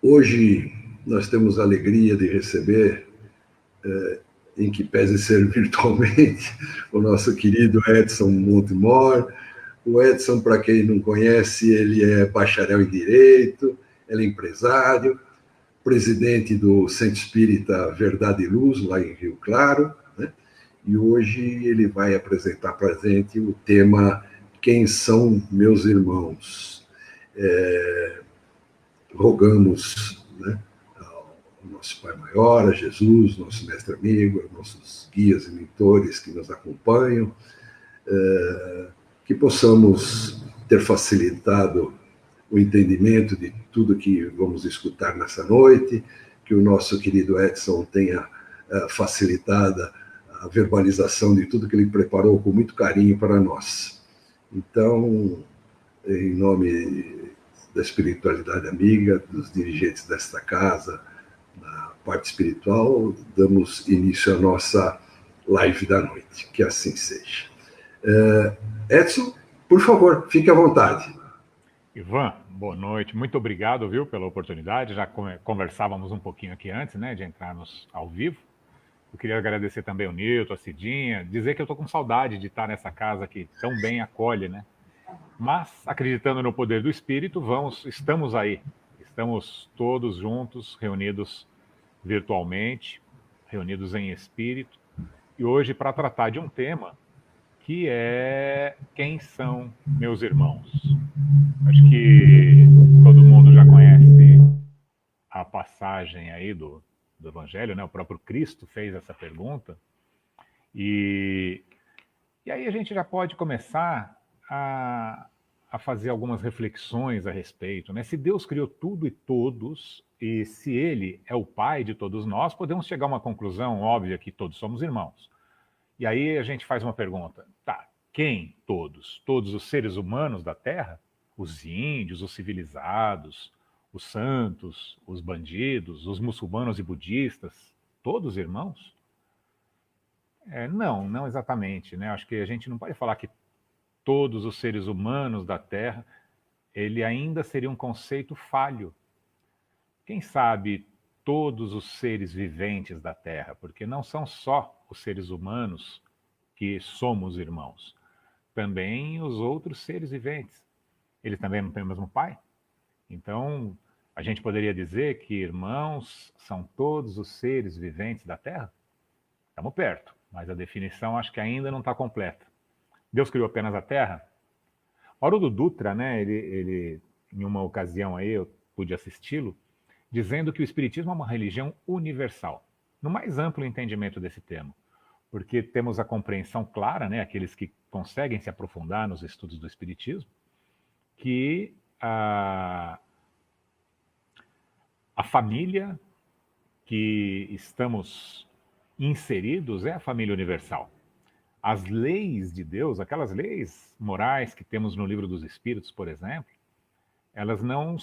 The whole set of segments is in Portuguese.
Hoje nós temos a alegria de receber, em que pese ser virtualmente, o nosso querido Edson Montemor. O Edson, para quem não conhece, ele é bacharel em Direito, ele é empresário, presidente do Centro Espírita Verdade e Luz, lá em Rio Claro, né? E hoje ele vai apresentar para a gente o tema Quem são meus irmãos? Rogamos, né, ao nosso Pai Maior, a Jesus, nosso mestre amigo, aos nossos guias e mentores que nos acompanham, que possamos ter facilitado o entendimento de tudo que vamos escutar nessa noite, que o nosso querido Edson tenha facilitado a verbalização de tudo que ele preparou com muito carinho para nós. Então, em nome da espiritualidade amiga, dos dirigentes desta casa, na parte espiritual, damos início à nossa live da noite. Que assim seja. Edson, por favor, fique à vontade. Ivan, boa noite. Muito obrigado, viu, pela oportunidade. Já conversávamos um pouquinho aqui antes, né, de entrarmos ao vivo. Eu queria agradecer também o Nilton, a Cidinha, dizer que eu estou com saudade de estar nessa casa que tão bem acolhe, né? Mas, acreditando no poder do Espírito, estamos aí. Estamos todos juntos, reunidos virtualmente, reunidos em espírito, e hoje para tratar de um tema que é quem são meus irmãos. Acho que todo mundo já conhece a passagem aí do Evangelho, né? O próprio Cristo fez essa pergunta, e aí a gente já pode começar a fazer algumas reflexões a respeito, né? Se Deus criou tudo e todos, e se Ele é o Pai de todos nós, podemos chegar a uma conclusão óbvia que todos somos irmãos. E aí a gente faz uma pergunta, tá, quem todos? Todos os seres humanos da Terra? Os índios, os civilizados, os santos, os bandidos, os muçulmanos e budistas, todos irmãos? Não exatamente, né? Acho que a gente não pode falar que todos os seres humanos da Terra, ele ainda seria um conceito falho. Quem sabe todos os seres viventes da Terra, porque não são só os seres humanos que somos irmãos, também os outros seres viventes. Eles também não têm o mesmo pai? Então, a gente poderia dizer que irmãos são todos os seres viventes da Terra? Estamos perto, mas a definição acho que ainda não está completa. Deus criou apenas a Terra? Haroldo Dutra, né, ele em uma ocasião aí, eu pude assisti-lo, dizendo que o Espiritismo é uma religião universal, no mais amplo entendimento desse termo, porque temos a compreensão clara, né, aqueles que conseguem se aprofundar nos estudos do Espiritismo, que a família que estamos inseridos é a família universal. As leis de Deus, aquelas leis morais que temos no Livro dos Espíritos, por exemplo, elas não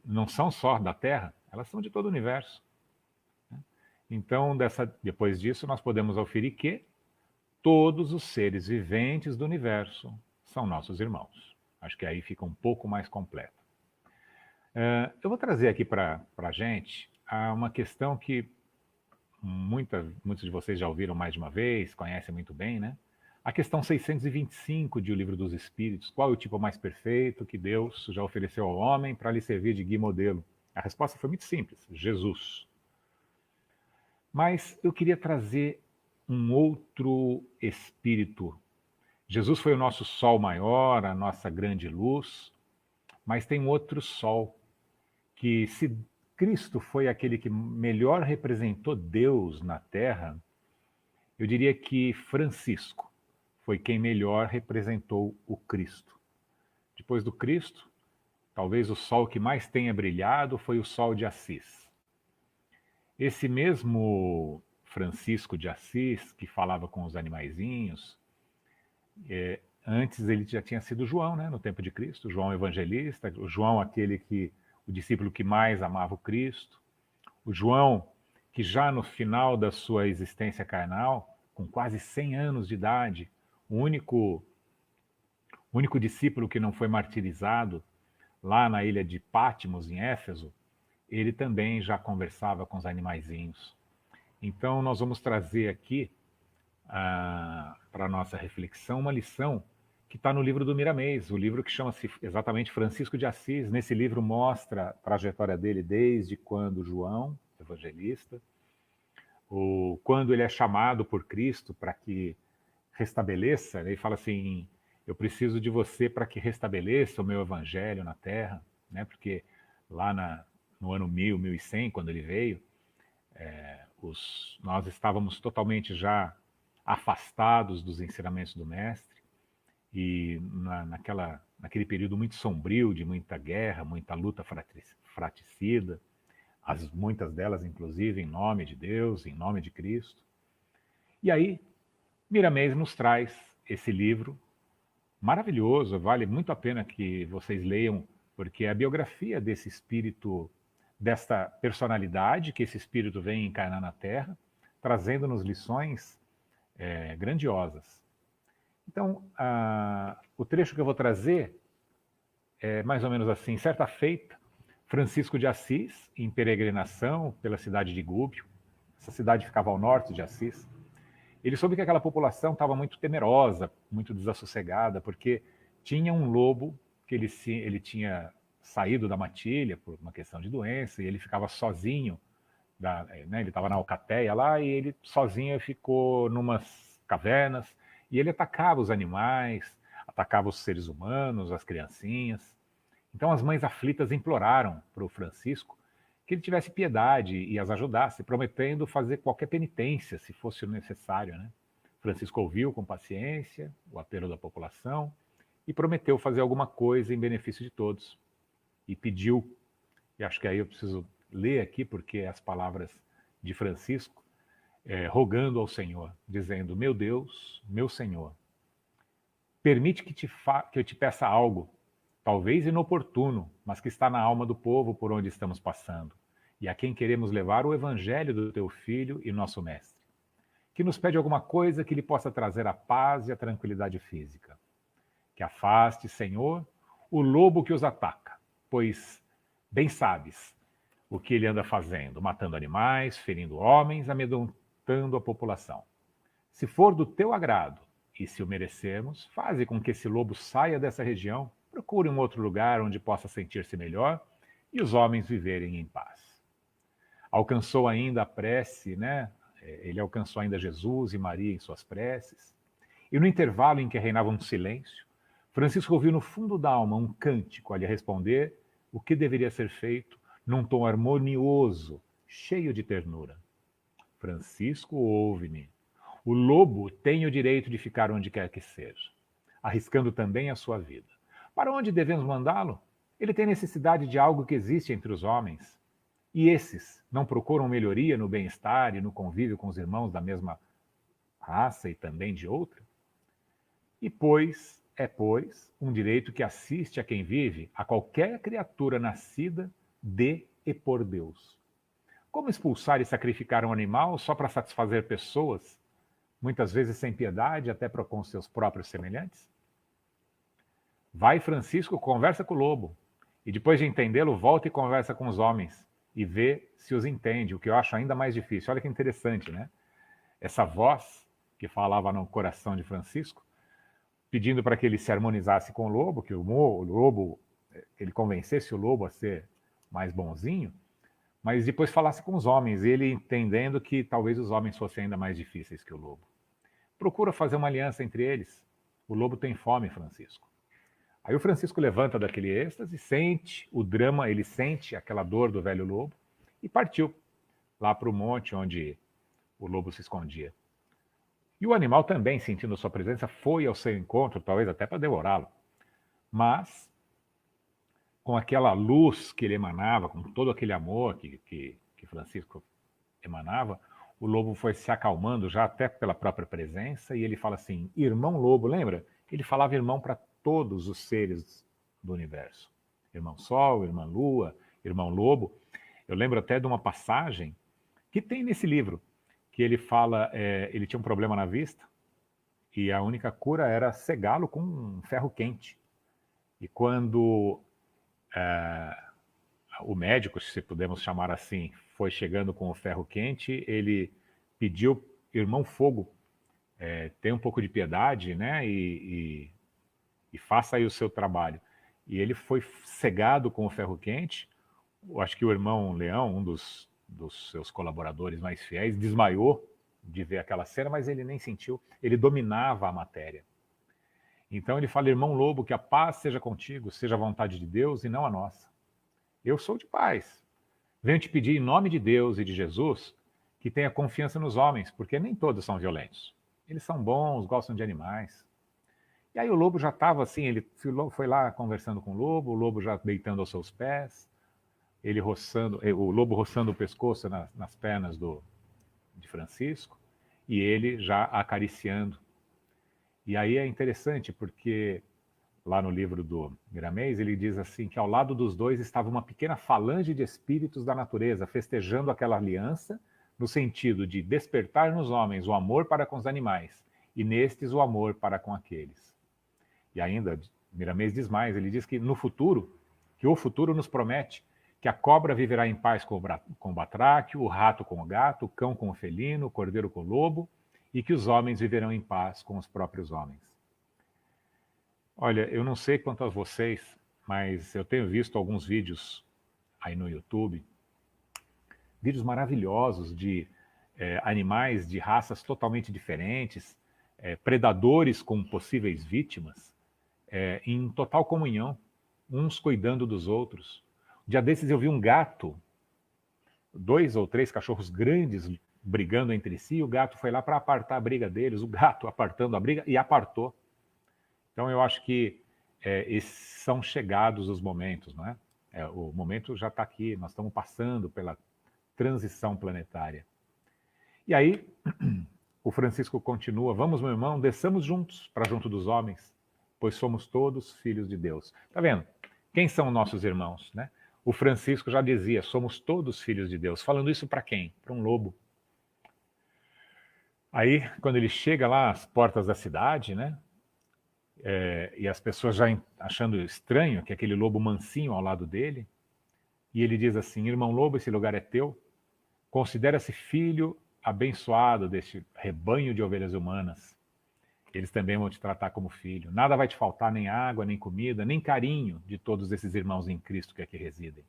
não são só da Terra, elas são de todo o universo. Então, depois disso, nós podemos auferir que todos os seres viventes do universo são nossos irmãos. Acho que aí fica um pouco mais completo. Eu vou trazer aqui para a gente uma questão que muitos de vocês já ouviram mais de uma vez, conhecem muito bem, né? A questão 625 de O Livro dos Espíritos. Qual é o tipo mais perfeito que Deus já ofereceu ao homem para lhe servir de guia e modelo? A resposta foi muito simples: Jesus. Mas eu queria trazer um outro espírito. Jesus foi o nosso sol maior, a nossa grande luz, mas tem outro sol que, se Cristo foi aquele que melhor representou Deus na Terra, eu diria que Francisco foi quem melhor representou o Cristo. Depois do Cristo, talvez o sol que mais tenha brilhado foi o sol de Assis. Esse mesmo Francisco de Assis, que falava com os animaizinhos, antes ele já tinha sido João, né, no tempo de Cristo, João Evangelista, o João o discípulo que mais amava o Cristo, o João que já no final da sua existência carnal, com quase 100 anos de idade, o único discípulo que não foi martirizado lá na ilha de Patmos, em Éfeso, ele também já conversava com os animaizinhos. Então, nós vamos trazer aqui para a nossa reflexão uma lição que está no livro do Miramês, o livro que chama-se exatamente Francisco de Assis. Nesse livro mostra a trajetória dele desde quando João, evangelista, quando ele é chamado por Cristo para que restabeleça, ele fala assim, eu preciso de você para que restabeleça o meu evangelho na terra, né? Porque lá no ano 1000, 1100, quando ele veio, nós estávamos totalmente já afastados dos ensinamentos do mestre, e naquele período muito sombrio, de muita guerra, muita luta fratricida, muitas delas inclusive em nome de Deus, em nome de Cristo. E aí, Miramês nos traz esse livro maravilhoso, vale muito a pena que vocês leiam, porque é a biografia desse espírito, desta personalidade que esse espírito vem encarnar na Terra, trazendo-nos lições grandiosas. Então, o trecho que eu vou trazer é mais ou menos assim. Certa feita, Francisco de Assis, em peregrinação pela cidade de Gúbio, essa cidade ficava ao norte de Assis, ele soube que aquela população estava muito temerosa, muito desassossegada, porque tinha um lobo que ele tinha saído da matilha por uma questão de doença, e ele ficava sozinho, né, ele estava na alcateia lá, e ele sozinho ficou numas cavernas, e ele atacava os animais, atacava os seres humanos, as criancinhas. Então as mães aflitas imploraram para o Francisco que ele tivesse piedade e as ajudasse, prometendo fazer qualquer penitência, se fosse necessário, né? Francisco ouviu com paciência o apelo da população e prometeu fazer alguma coisa em benefício de todos. E pediu, e acho que aí eu preciso ler aqui, porque as palavras de Francisco, rogando ao Senhor, dizendo, meu Deus, meu Senhor, permite que eu te peça algo, talvez inoportuno, mas que está na alma do povo por onde estamos passando, e a quem queremos levar o evangelho do teu Filho e nosso Mestre, que nos pede alguma coisa que lhe possa trazer a paz e a tranquilidade física. Que afaste, Senhor, o lobo que os ataca, pois bem sabes o que ele anda fazendo, matando animais, ferindo homens, amedrontando a população. Se for do teu agrado, e se o merecermos, faze com que esse lobo saia dessa região, procure um outro lugar onde possa sentir-se melhor e os homens viverem em paz. Alcançou ainda a prece, né? Ele alcançou ainda Jesus e Maria em suas preces. E no intervalo em que reinava um silêncio, Francisco ouviu no fundo da alma um cântico a lhe responder o que deveria ser feito num tom harmonioso, cheio de ternura. Francisco, ouve-me. O lobo tem o direito de ficar onde quer que seja, arriscando também a sua vida. Para onde devemos mandá-lo? Ele tem necessidade de algo que existe entre os homens. E esses não procuram melhoria no bem-estar e no convívio com os irmãos da mesma raça e também de outra? E pois, um direito que assiste a quem vive, a qualquer criatura nascida de e por Deus. Como expulsar e sacrificar um animal só para satisfazer pessoas, muitas vezes sem piedade, até para com seus próprios semelhantes? Vai, Francisco, conversa com o lobo, e depois de entendê-lo, volta e conversa com os homens, e vê se os entende, o que eu acho ainda mais difícil. Olha que interessante, né? Essa voz que falava no coração de Francisco, pedindo para que ele se harmonizasse com o lobo, que o lobo, ele convencesse o lobo a ser mais bonzinho, mas depois falasse com os homens, ele entendendo que talvez os homens fossem ainda mais difíceis que o lobo. Procura fazer uma aliança entre eles. O lobo tem fome, Francisco. Aí o Francisco levanta daquele êxtase, sente o drama, ele sente aquela dor do velho lobo e partiu lá para o monte onde o lobo se escondia. E o animal também, sentindo sua presença, foi ao seu encontro, talvez até para devorá-lo. Mas, com aquela luz que ele emanava, com todo aquele amor que Francisco emanava, o lobo foi se acalmando já até pela própria presença, e ele fala assim, irmão lobo, lembra? Ele falava irmão para todos os seres do universo. Irmão Sol, Irmã Lua, Irmão Lobo. Eu lembro até de uma passagem que tem nesse livro, que ele fala, ele tinha um problema na vista, e a única cura era cegá-lo com um ferro quente. E quando o médico, se podemos chamar assim, foi chegando com o ferro quente, ele pediu, irmão Fogo, tenha um pouco de piedade, né, e faça aí o seu trabalho. E ele foi cegado com o ferro quente. Eu acho que o irmão Leão, um dos seus colaboradores mais fiéis, desmaiou de ver aquela cena, mas ele nem sentiu, ele dominava a matéria. Então ele fala, irmão Lobo, que a paz seja contigo, seja a vontade de Deus e não a nossa. Eu sou de paz. Venho te pedir em nome de Deus e de Jesus que tenha confiança nos homens, porque nem todos são violentos. Eles são bons, gostam de animais. E aí o lobo já estava assim, ele foi lá conversando com o lobo já deitando aos seus pés, ele roçando, o lobo roçando o pescoço nas pernas de Francisco, e ele já acariciando. E aí é interessante, porque lá no livro do Miramês, ele diz assim, que ao lado dos dois estava uma pequena falange de espíritos da natureza, festejando aquela aliança, no sentido de despertar nos homens o amor para com os animais, e nestes o amor para com aqueles. E ainda, Miramês diz mais, ele diz que no futuro, que o futuro nos promete que a cobra viverá em paz com o batráquio, o rato com o gato, o cão com o felino, o cordeiro com o lobo, e que os homens viverão em paz com os próprios homens. Olha, eu não sei quanto a vocês, mas eu tenho visto alguns vídeos aí no YouTube, vídeos maravilhosos de animais de raças totalmente diferentes, predadores com possíveis vítimas, em total comunhão, uns cuidando dos outros. Um dia desses eu vi um gato, 2 ou 3 cachorros grandes brigando entre si, o gato foi lá para apartar a briga deles, o gato apartando a briga e apartou. Então eu acho que são chegados os momentos, não é? O momento já está aqui, nós estamos passando pela transição planetária. E aí o Francisco continua, vamos meu irmão, desçamos juntos para junto dos homens, pois somos todos filhos de Deus. Tá vendo? Quem são nossos irmãos, né? O Francisco já dizia, somos todos filhos de Deus. Falando isso para quem? Para um lobo. Aí, quando ele chega lá às portas da cidade, né? E as pessoas já achando estranho que aquele lobo mansinho ao lado dele, e ele diz assim, irmão lobo, esse lugar é teu, considera-se filho abençoado deste rebanho de ovelhas humanas. Eles também vão te tratar como filho. Nada vai te faltar, nem água, nem comida, nem carinho de todos esses irmãos em Cristo que aqui residem.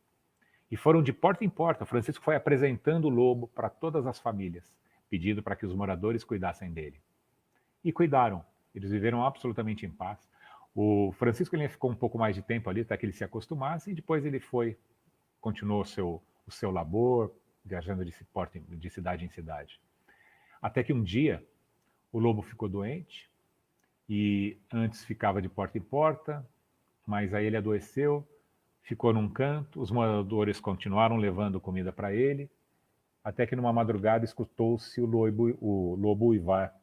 E foram de porta em porta. Francisco foi apresentando o lobo para todas as famílias, pedindo para que os moradores cuidassem dele. E cuidaram. Eles viveram absolutamente em paz. O Francisco ele ficou um pouco mais de tempo ali, até que ele se acostumasse, e depois ele continuou o seu labor, viajando de cidade em cidade. Até que um dia, o lobo ficou doente, e antes ficava de porta em porta, mas aí ele adoeceu, ficou num canto, os moradores continuaram levando comida para ele, até que numa madrugada escutou-se o lobo uivar,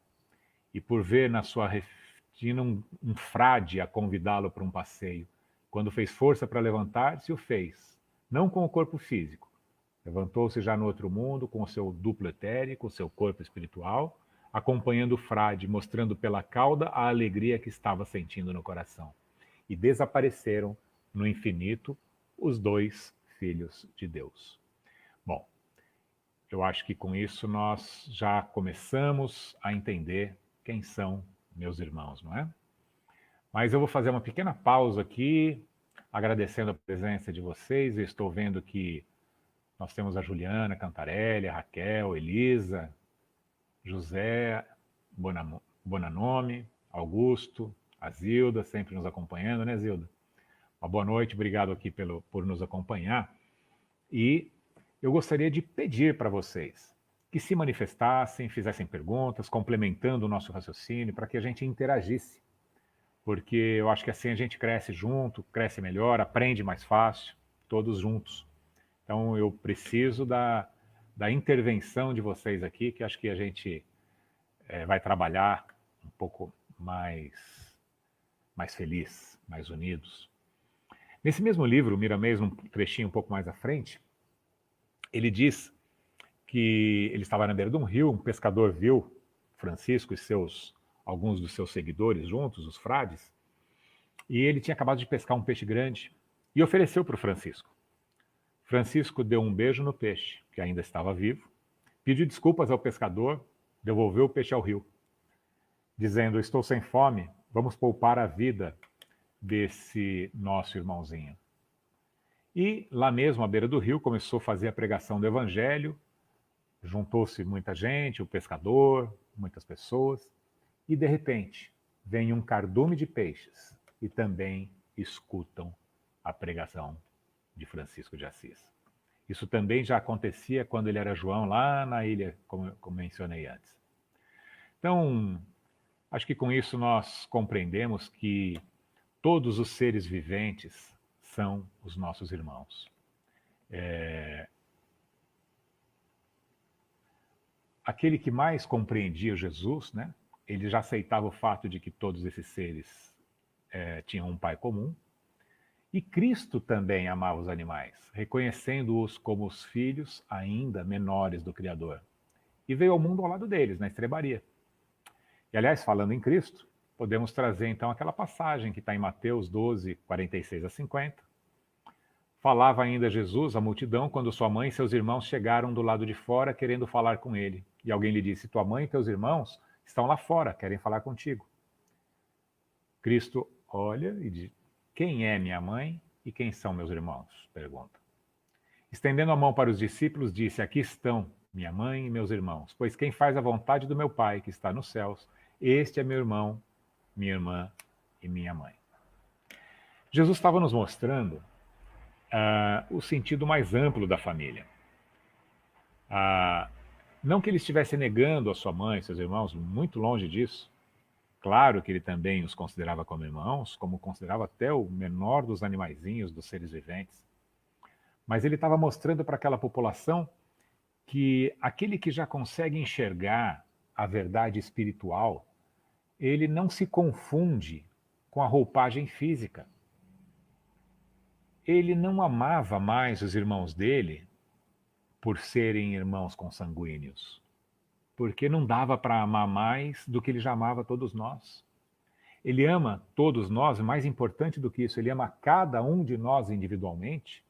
e por ver na sua retina um frade a convidá-lo para um passeio. Quando fez força para levantar-se, o fez, não com o corpo físico, levantou-se já no outro mundo, com o seu duplo etérico, o seu corpo espiritual, acompanhando o frade, mostrando pela cauda a alegria que estava sentindo no coração. E desapareceram no infinito os 2 filhos de Deus. Bom, eu acho que com isso nós já começamos a entender quem são meus irmãos, não é? Mas eu vou fazer uma pequena pausa aqui, agradecendo a presença de vocês. Eu estou vendo que nós temos a Juliana Cantarelli, a Raquel, Elisa, José Bonanome, Augusto, a Zilda, sempre nos acompanhando, né, Zilda? Uma boa noite, obrigado aqui por nos acompanhar. E eu gostaria de pedir para vocês que se manifestassem, fizessem perguntas, complementando o nosso raciocínio, para que a gente interagisse. Porque eu acho que assim a gente cresce junto, cresce melhor, aprende mais fácil, todos juntos. Então eu preciso da intervenção de vocês aqui, que acho que a gente vai trabalhar um pouco mais feliz, mais unidos. Nesse mesmo livro, o Miramês, num trechinho um pouco mais à frente, ele diz que ele estava na beira de um rio, um pescador viu Francisco e alguns dos seus seguidores juntos, os frades, e ele tinha acabado de pescar um peixe grande, e ofereceu para o Francisco. Francisco deu um beijo no peixe, que ainda estava vivo, pediu desculpas ao pescador, devolveu o peixe ao rio, dizendo: estou sem fome, vamos poupar a vida desse nosso irmãozinho. E lá mesmo, à beira do rio, começou a fazer a pregação do evangelho, juntou-se muita gente, o pescador, muitas pessoas, e de repente vem um cardume de peixes e também escutam a pregação de Francisco de Assis. Isso também já acontecia quando ele era João, lá na ilha, como mencionei antes. Então, acho que com isso nós compreendemos que todos os seres viventes são os nossos irmãos. Aquele que mais compreendia Jesus, né, ele já aceitava o fato de que todos esses seres tinham um pai comum. E Cristo também amava os animais, reconhecendo-os como os filhos ainda menores do Criador. E veio ao mundo ao lado deles, na estrebaria. E, aliás, falando em Cristo, podemos trazer então aquela passagem que está em Mateus 12, 46 a 50. Falava ainda Jesus à multidão quando sua mãe e seus irmãos chegaram do lado de fora querendo falar com ele. E alguém lhe disse: tua mãe e teus irmãos estão lá fora, querem falar contigo. Cristo olha e diz: quem é minha mãe e quem são meus irmãos? Pergunta. Estendendo a mão para os discípulos, disse: aqui estão minha mãe e meus irmãos, pois quem faz a vontade do meu Pai, que está nos céus, este é meu irmão, minha irmã e minha mãe. Jesus estava nos mostrando o sentido mais amplo da família. Não que ele estivesse negando a sua mãe e seus irmãos, muito longe disso. Claro que ele também os considerava como irmãos, como considerava até o menor dos animaizinhos, dos seres viventes. Mas ele estava mostrando para aquela população que aquele que já consegue enxergar a verdade espiritual, ele não se confunde com a roupagem física. Ele não amava mais os irmãos dele por serem irmãos consanguíneos, porque não dava para amar mais do que ele já amava todos nós. Ele ama todos nós, e mais importante do que isso, ele ama cada um de nós individualmente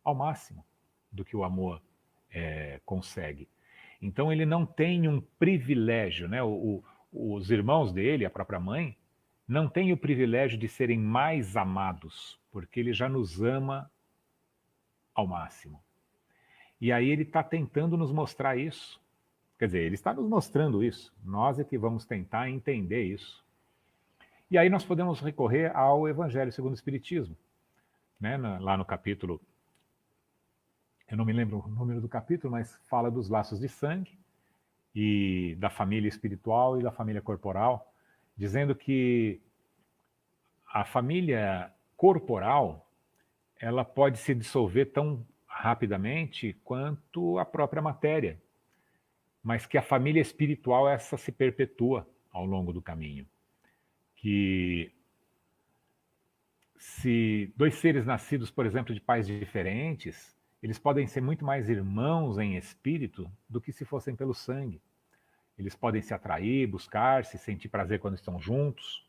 ao máximo do que o amor consegue. Então ele não tem um privilégio, né? Os irmãos dele, a própria mãe, não têm o privilégio de serem mais amados, porque ele já nos ama ao máximo. E aí ele está tentando nos mostrar isso. Quer dizer, ele está nos mostrando isso. Nós é que vamos tentar entender isso. E aí nós podemos recorrer ao Evangelho segundo o Espiritismo. Né? Lá no capítulo, eu não me lembro o número do capítulo, mas fala dos laços de sangue, e da família espiritual e da família corporal, dizendo que a família corporal ela pode se dissolver tão rapidamente quanto a própria matéria, mas que a família espiritual essa se perpetua ao longo do caminho. Que se dois seres nascidos, por exemplo, de pais diferentes, eles podem ser muito mais irmãos em espírito do que se fossem pelo sangue. Eles podem se atrair, buscar-se, sentir prazer quando estão juntos.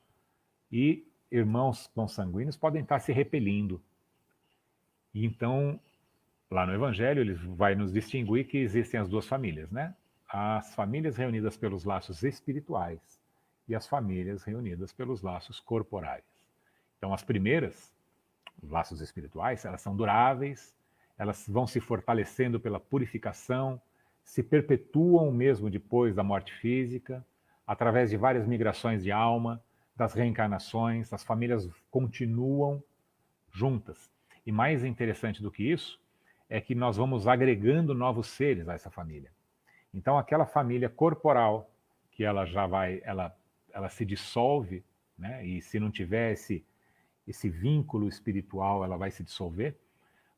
E irmãos consanguíneos podem estar se repelindo. E então, lá no Evangelho, ele vai nos distinguir que existem as duas famílias, né? As famílias reunidas pelos laços espirituais e as famílias reunidas pelos laços corporais. Então, as primeiras, os laços espirituais, elas são duráveis, elas vão se fortalecendo pela purificação, se perpetuam mesmo depois da morte física, através de várias migrações de alma, das reencarnações, as famílias continuam juntas. E mais interessante do que isso, é que nós vamos agregando novos seres a essa família. Então, aquela família corporal, que ela já vai, ela se dissolve, né? E se não tiver esse vínculo espiritual, ela vai se dissolver.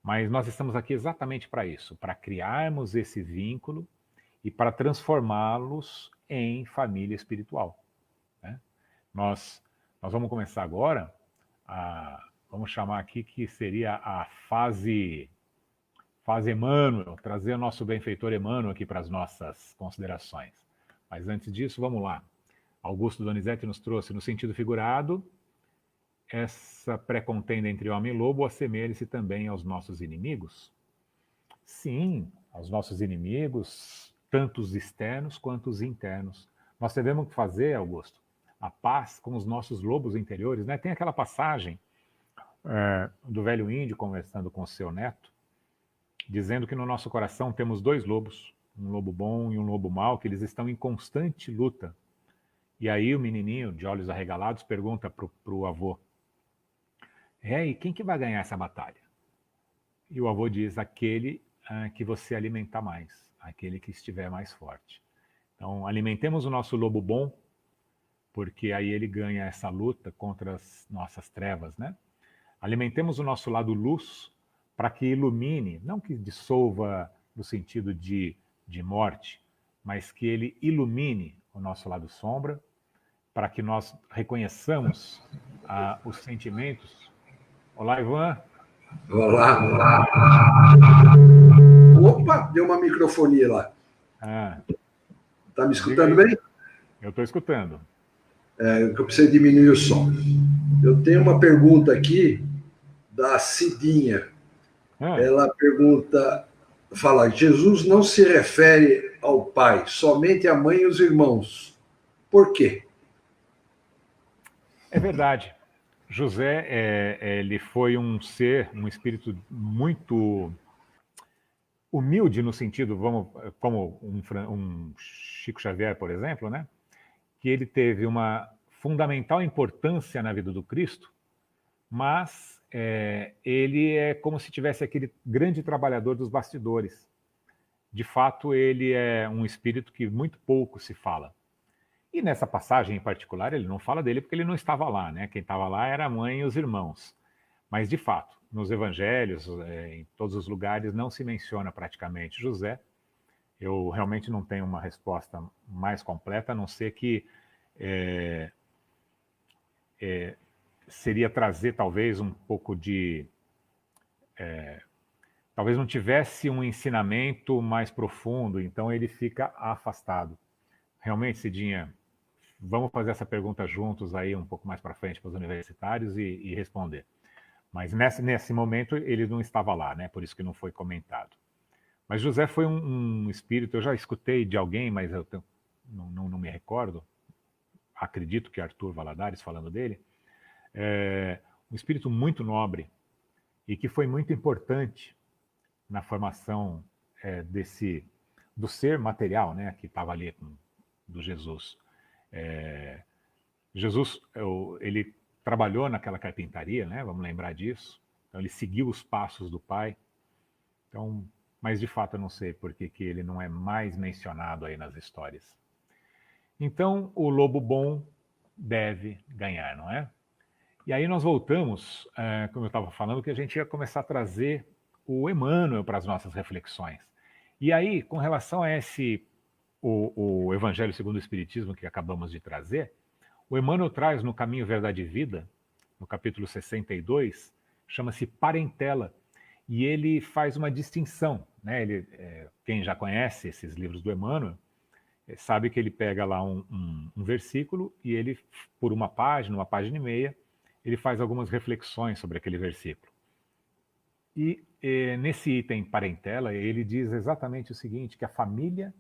Mas nós estamos aqui exatamente para isso, para criarmos esse vínculo e para transformá-los em família espiritual. Né? Nós vamos começar agora, vamos chamar aqui que seria a fase Emmanuel, trazer o nosso benfeitor Emmanuel aqui para as nossas considerações. Mas antes disso, vamos lá. Augusto Donizete nos trouxe no sentido figurado essa pré-contenda entre homem e lobo assemelhe-se também aos nossos inimigos? Sim, aos nossos inimigos, tanto os externos quanto os internos. Nós devemos fazer, Augusto, a paz com os nossos lobos interiores, né? Tem aquela passagem do velho índio conversando com o seu neto, dizendo que no nosso coração temos dois lobos, um lobo bom e um lobo mau, que eles estão em constante luta. E aí o menininho, de olhos arregalados, pergunta para o avô, e quem que vai ganhar essa batalha? E o avô diz, aquele que você alimentar mais, aquele que estiver mais forte. Então, alimentemos o nosso lobo bom, porque aí ele ganha essa luta contra as nossas trevas, né? Alimentemos o nosso lado luz para que ilumine, não que dissolva no sentido de morte, mas que ele ilumine o nosso lado sombra, para que nós reconheçamos os sentimentos. Olá, Ivan. Olá, olá. Opa, deu uma microfonia lá. Tá me escutando bem? Eu estou escutando. Eu preciso diminuir o som. Eu tenho uma pergunta aqui da Cidinha. Ela pergunta, fala, Jesus não se refere ao pai, somente à mãe e os irmãos. Por quê? É verdade. José, ele foi um ser, um espírito muito humilde no sentido, como um Chico Xavier, por exemplo, né? Que ele teve uma fundamental importância na vida do Cristo, mas ele é como se tivesse aquele grande trabalhador dos bastidores. De fato, ele é um espírito que muito pouco se fala. E nessa passagem em particular, ele não fala dele porque ele não estava lá, né? Quem estava lá era a mãe e os irmãos. Mas, de fato, nos evangelhos, em todos os lugares, não se menciona praticamente José. Eu realmente não tenho uma resposta mais completa, a não ser que seria trazer talvez um pouco de... talvez não tivesse um ensinamento mais profundo, então ele fica afastado. Realmente, Cidinha, vamos fazer essa pergunta juntos aí um pouco mais para frente para os universitários e responder. Mas nesse momento ele não estava lá, né? Por isso que não foi comentado. Mas José foi um espírito, eu já escutei de alguém, mas eu não me recordo, acredito que Arthur Valadares falando dele, um espírito muito nobre e que foi muito importante na formação do ser material, né? Que estava ali do Jesus. Jesus, ele trabalhou naquela carpintaria, né? Vamos lembrar disso. Então ele seguiu os passos do pai. Então, mas de fato eu não sei por que ele não é mais mencionado aí nas histórias. Então o lobo bom deve ganhar, não é? E aí nós voltamos, como eu estava falando, que a gente ia começar a trazer o Emmanuel para as nossas reflexões. E aí, com relação a o Evangelho segundo o Espiritismo que acabamos de trazer, o Emmanuel traz no Caminho, Verdade e Vida, no capítulo 62, chama-se Parentela, e ele faz uma distinção, né? Quem já conhece esses livros do Emmanuel, sabe que ele pega lá um versículo e ele, por uma página e meia, ele faz algumas reflexões sobre aquele versículo. E nesse item Parentela, ele diz exatamente o seguinte, que a família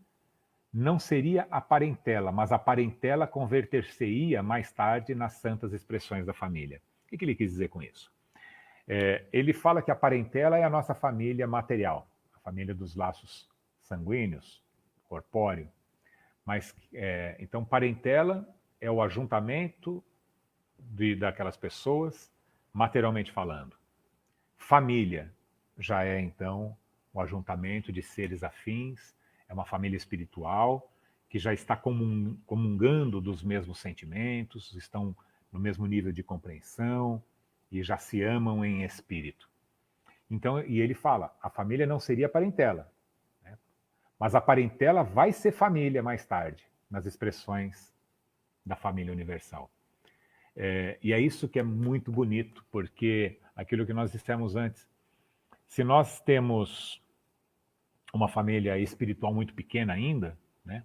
não seria a parentela, mas a parentela converter-se-ia mais tarde nas santas expressões da família. O que ele quis dizer com isso? Ele fala que a parentela é a nossa família material, a família dos laços sanguíneos, corpóreo. Mas, então, parentela é o ajuntamento daquelas pessoas, materialmente falando. Família já é, então, o ajuntamento de seres afins, é uma família espiritual que já está comungando dos mesmos sentimentos, estão no mesmo nível de compreensão e já se amam em espírito. Então, e ele fala, a família não seria parentela, né? Mas a parentela vai ser família mais tarde, nas expressões da família universal. E é isso que é muito bonito, porque aquilo que nós dissemos antes, se nós temos uma família espiritual muito pequena ainda, né?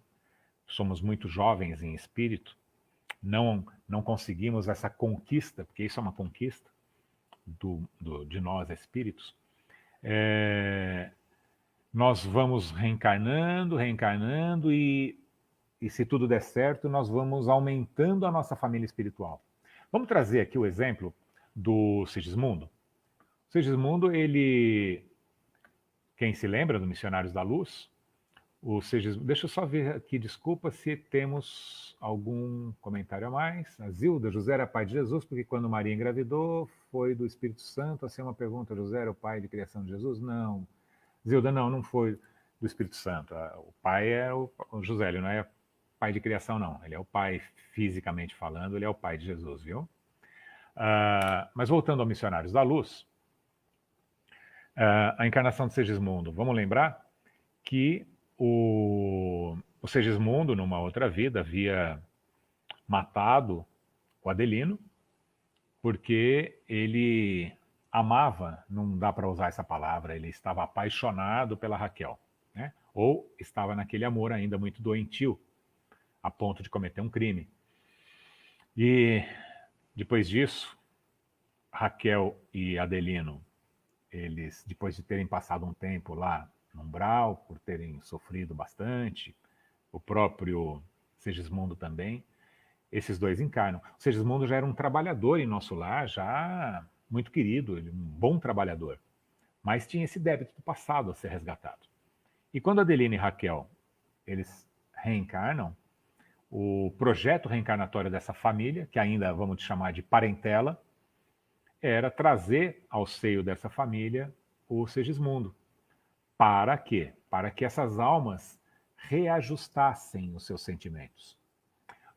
Somos muito jovens em espírito, não conseguimos essa conquista, porque isso é uma conquista de nós espíritos, nós vamos reencarnando e se tudo der certo, nós vamos aumentando a nossa família espiritual. Vamos trazer aqui o exemplo do Sigismundo. O Sigismundo, quem se lembra do Missionários da Luz, deixa eu só ver aqui, desculpa se temos algum comentário a mais. A Zilda, José era pai de Jesus, porque quando Maria engravidou, foi do Espírito Santo. Assim, uma pergunta, José era o pai de criação de Jesus? Não. Zilda, não foi do Espírito Santo. O pai é o José, ele não é pai de criação, não. Ele é o pai, fisicamente falando, ele é o pai de Jesus, viu? Mas voltando ao Missionários da Luz, a encarnação de Segismundo, vamos lembrar que o Segismundo, numa outra vida, havia matado o Adelino, porque ele amava, não dá para usar essa palavra, ele estava apaixonado pela Raquel, né? Ou estava naquele amor ainda muito doentio, a ponto de cometer um crime. E depois disso, Raquel e Adelino, eles, depois de terem passado um tempo lá no umbral, por terem sofrido bastante, o próprio Segismundo também, esses dois encarnam. O Segismundo já era um trabalhador em nosso lar, já muito querido, um bom trabalhador, mas tinha esse débito do passado a ser resgatado. E quando Adelino e Raquel, eles reencarnam, o projeto reencarnatório dessa família, que ainda vamos chamar de parentela, era trazer ao seio dessa família o Segismundo. Para quê? Para que essas almas reajustassem os seus sentimentos.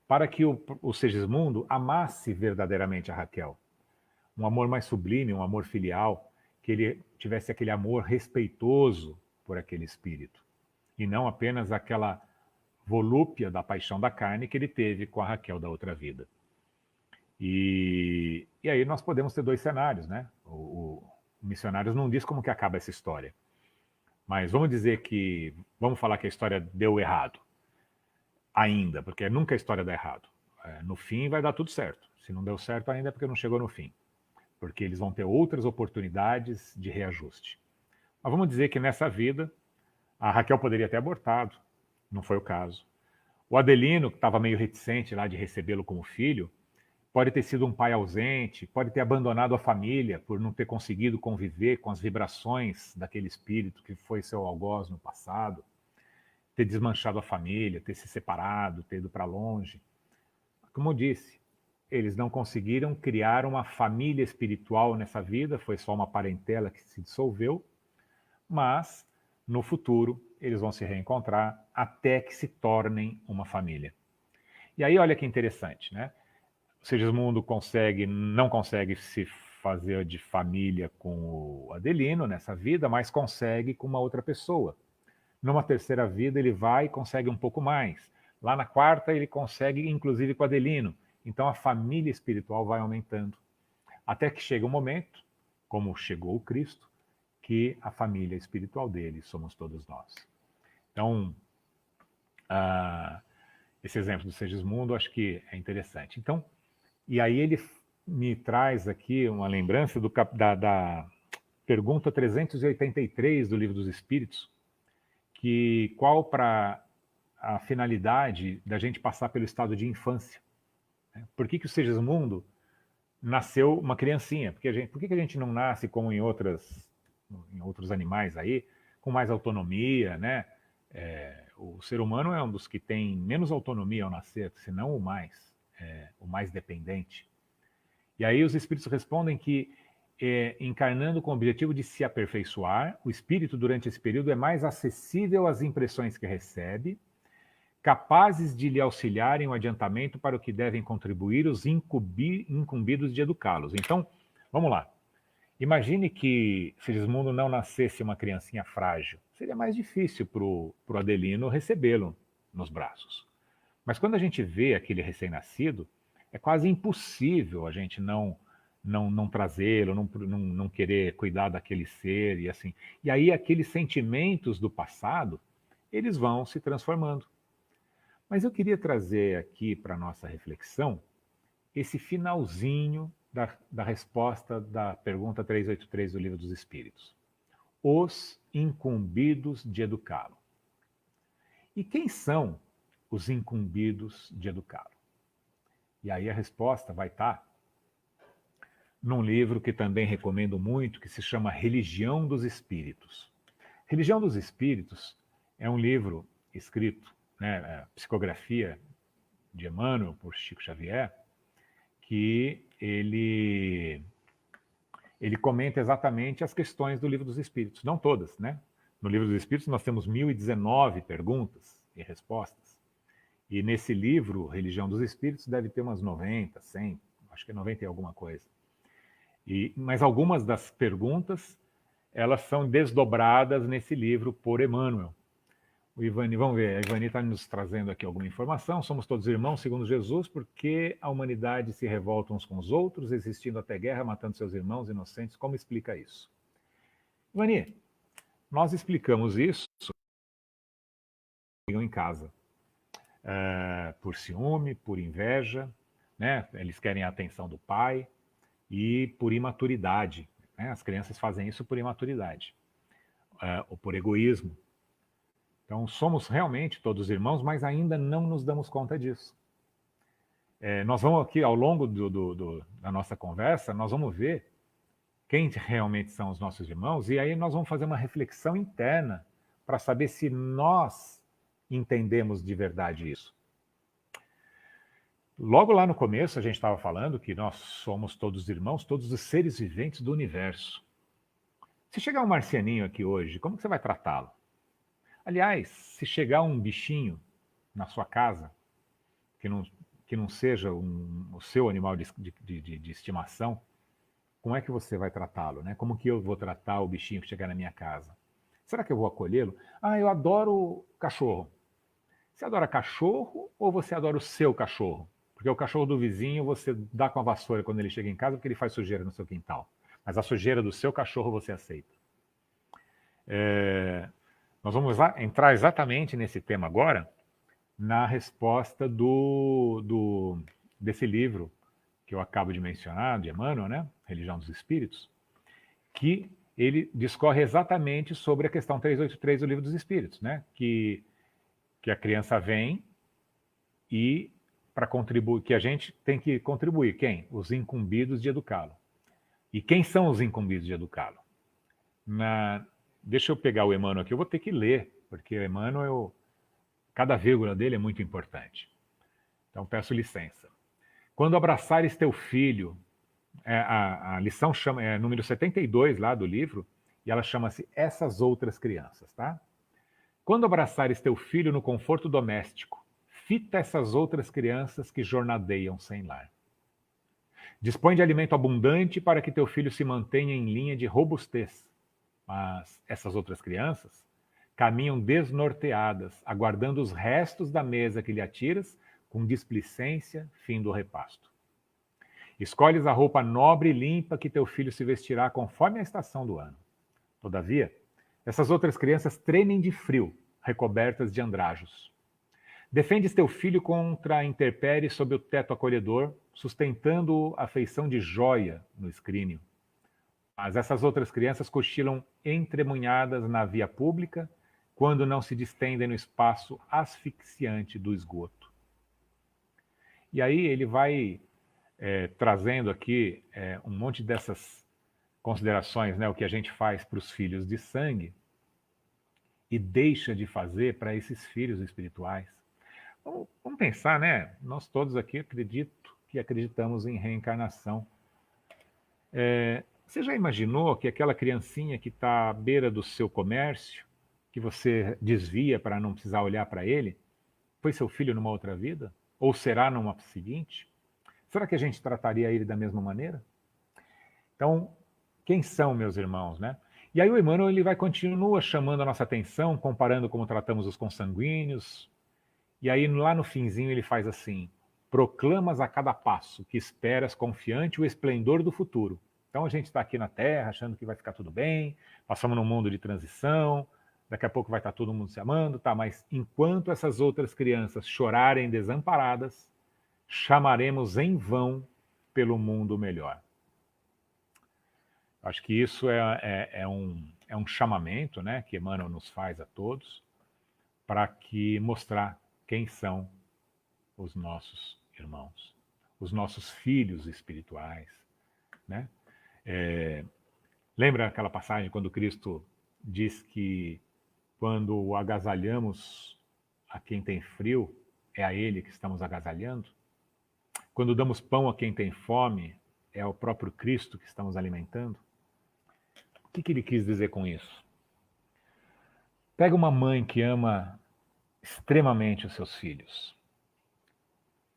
Para que o Segismundo amasse verdadeiramente a Raquel. Um amor mais sublime, um amor filial, que ele tivesse aquele amor respeitoso por aquele espírito. E não apenas aquela volúpia da paixão da carne que ele teve com a Raquel da outra vida. E aí nós podemos ter dois cenários, né? O Missionários não diz como que acaba essa história. Mas vamos falar que a história deu errado. Ainda, porque nunca a história dá errado. No fim vai dar tudo certo. Se não deu certo ainda é porque não chegou no fim. Porque eles vão ter outras oportunidades de reajuste. Mas vamos dizer que nessa vida, a Raquel poderia ter abortado. Não foi o caso. O Adelino, que estava meio reticente lá de recebê-lo como filho, pode ter sido um pai ausente, pode ter abandonado a família por não ter conseguido conviver com as vibrações daquele espírito que foi seu algoz no passado, ter desmanchado a família, ter se separado, ter ido para longe. Como eu disse, eles não conseguiram criar uma família espiritual nessa vida, foi só uma parentela que se dissolveu, mas no futuro eles vão se reencontrar até que se tornem uma família. E aí olha que interessante, né? O Segismundo não consegue se fazer de família com o Adelino nessa vida, mas consegue com uma outra pessoa. Numa terceira vida ele vai e consegue um pouco mais. Lá na quarta ele consegue inclusive com o Adelino. Então a família espiritual vai aumentando. Até que chega um momento, como chegou o Cristo, que a família espiritual dele somos todos nós. Então, esse exemplo do Segismundo acho que é interessante. Então, e aí ele me traz aqui uma lembrança da pergunta 383 do Livro dos Espíritos, que qual para a finalidade da gente passar pelo estado de infância. Por que o Segismundo nasceu uma criancinha? Por que a gente não nasce como em outros animais aí, com mais autonomia, né? O ser humano é um dos que tem menos autonomia ao nascer, se não o mais dependente. E aí os espíritos respondem que, encarnando com o objetivo de se aperfeiçoar, o espírito durante esse período é mais acessível às impressões que recebe, capazes de lhe auxiliarem o adiantamento para o que devem contribuir os incumbidos de educá-los. Então, vamos lá. Imagine que Segismundo não nascesse uma criancinha frágil. Seria mais difícil para o Adelino recebê-lo nos braços. Mas quando a gente vê aquele recém-nascido, é quase impossível a gente não trazê-lo, não querer cuidar daquele ser e assim. E aí aqueles sentimentos do passado, eles vão se transformando. Mas eu queria trazer aqui para a nossa reflexão esse finalzinho da resposta da pergunta 383 do Livro dos Espíritos. Os incumbidos de educá-lo. E quem são os incumbidos de educá-lo? E aí a resposta vai estar num livro que também recomendo muito, que se chama Religião dos Espíritos. Religião dos Espíritos é um livro escrito, psicografia de Emmanuel por Chico Xavier, que ele comenta exatamente as questões do Livro dos Espíritos, não todas, né? No Livro dos Espíritos nós temos 1019 perguntas e respostas. E nesse livro, Religião dos Espíritos, deve ter umas 90, 100, acho que é 90 e alguma coisa. Mas algumas das perguntas, elas são desdobradas nesse livro por Emmanuel. O Ivani, vamos ver, a Ivani está nos trazendo aqui alguma informação. Somos todos irmãos, segundo Jesus, porque a humanidade se revolta uns com os outros, existindo até guerra, matando seus irmãos inocentes. Como explica isso? Ivani, nós explicamos isso em casa. Por ciúme, por inveja, né? Eles querem a atenção do pai e por imaturidade. Né? As crianças fazem isso por imaturidade, ou por egoísmo. Então, somos realmente todos irmãos, mas ainda não nos damos conta disso. Nós vamos aqui, ao longo da nossa conversa, nós vamos ver quem realmente são os nossos irmãos, e aí nós vamos fazer uma reflexão interna para saber se nós entendemos de verdade isso. Logo lá no começo, a gente estava falando que nós somos todos irmãos, todos os seres viventes do universo. Se chegar um marcianinho aqui hoje, como que você vai tratá-lo? Aliás, se chegar um bichinho na sua casa, que não seja o seu animal de estimação, como é que você vai tratá-lo? Né? Como que eu vou tratar o bichinho que chegar na minha casa? Será que eu vou acolhê-lo? Eu adoro cachorro. Você adora cachorro ou você adora o seu cachorro? Porque o cachorro do vizinho você dá com a vassoura quando ele chega em casa porque ele faz sujeira no seu quintal. Mas a sujeira do seu cachorro você aceita. Nós vamos entrar exatamente nesse tema agora, na resposta desse livro que eu acabo de mencionar, de Emmanuel, né? Religião dos Espíritos, que ele discorre exatamente sobre a questão 383 do Livro dos Espíritos, né? Que a criança vem e para contribuir, que a gente tem que contribuir. Quem? Os incumbidos de educá-lo. E quem são os incumbidos de educá-lo? Deixa eu pegar o Emmanuel aqui, eu vou ter que ler, porque o Emmanuel, cada vírgula dele é muito importante. Então peço licença. Quando abraçares teu filho, a lição chama, número 72 lá do livro, e ela chama-se Essas Outras Crianças, tá? Quando abraçares teu filho no conforto doméstico, fita essas outras crianças que jornadeiam sem lar. Dispõe de alimento abundante para que teu filho se mantenha em linha de robustez. Mas essas outras crianças caminham desnorteadas, aguardando os restos da mesa que lhe atiras, com displicência, fim do repasto. Escolhes a roupa nobre e limpa que teu filho se vestirá conforme a estação do ano. Todavia, essas outras crianças tremem de frio, recobertas de andrajos. Defendes teu filho contra a intempérie sob o teto acolhedor, sustentando-o a feição de joia no escrínio. Mas essas outras crianças cochilam entremunhadas na via pública, quando não se distendem no espaço asfixiante do esgoto. E aí ele vai trazendo aqui um monte dessas considerações, né, o que a gente faz para os filhos de sangue e deixa de fazer para esses filhos espirituais. Vamos pensar, né? Nós todos aqui acreditamos em reencarnação. Você já imaginou que aquela criancinha que está à beira do seu comércio, que você desvia para não precisar olhar para ele, foi seu filho numa outra vida? Ou será numa seguinte? Será que a gente trataria ele da mesma maneira? Então, quem são meus irmãos, né? E aí o Emmanuel ele continua chamando a nossa atenção, comparando como tratamos os consanguíneos. E aí lá no finzinho ele faz assim: proclamas a cada passo que esperas confiante o esplendor do futuro. Então a gente está aqui na Terra achando que vai ficar tudo bem, passamos num mundo de transição, daqui a pouco vai estar todo mundo se amando, tá? Mas enquanto essas outras crianças chorarem desamparadas, chamaremos em vão pelo mundo melhor. Acho que isso é um chamamento, né, que Emmanuel nos faz a todos, para que mostrar quem são os nossos irmãos, os nossos filhos espirituais, né? Lembra aquela passagem quando Cristo diz que quando agasalhamos a quem tem frio, é a Ele que estamos agasalhando? Quando damos pão a quem tem fome, é o próprio Cristo que estamos alimentando? O que ele quis dizer com isso? Pega uma mãe que ama extremamente os seus filhos.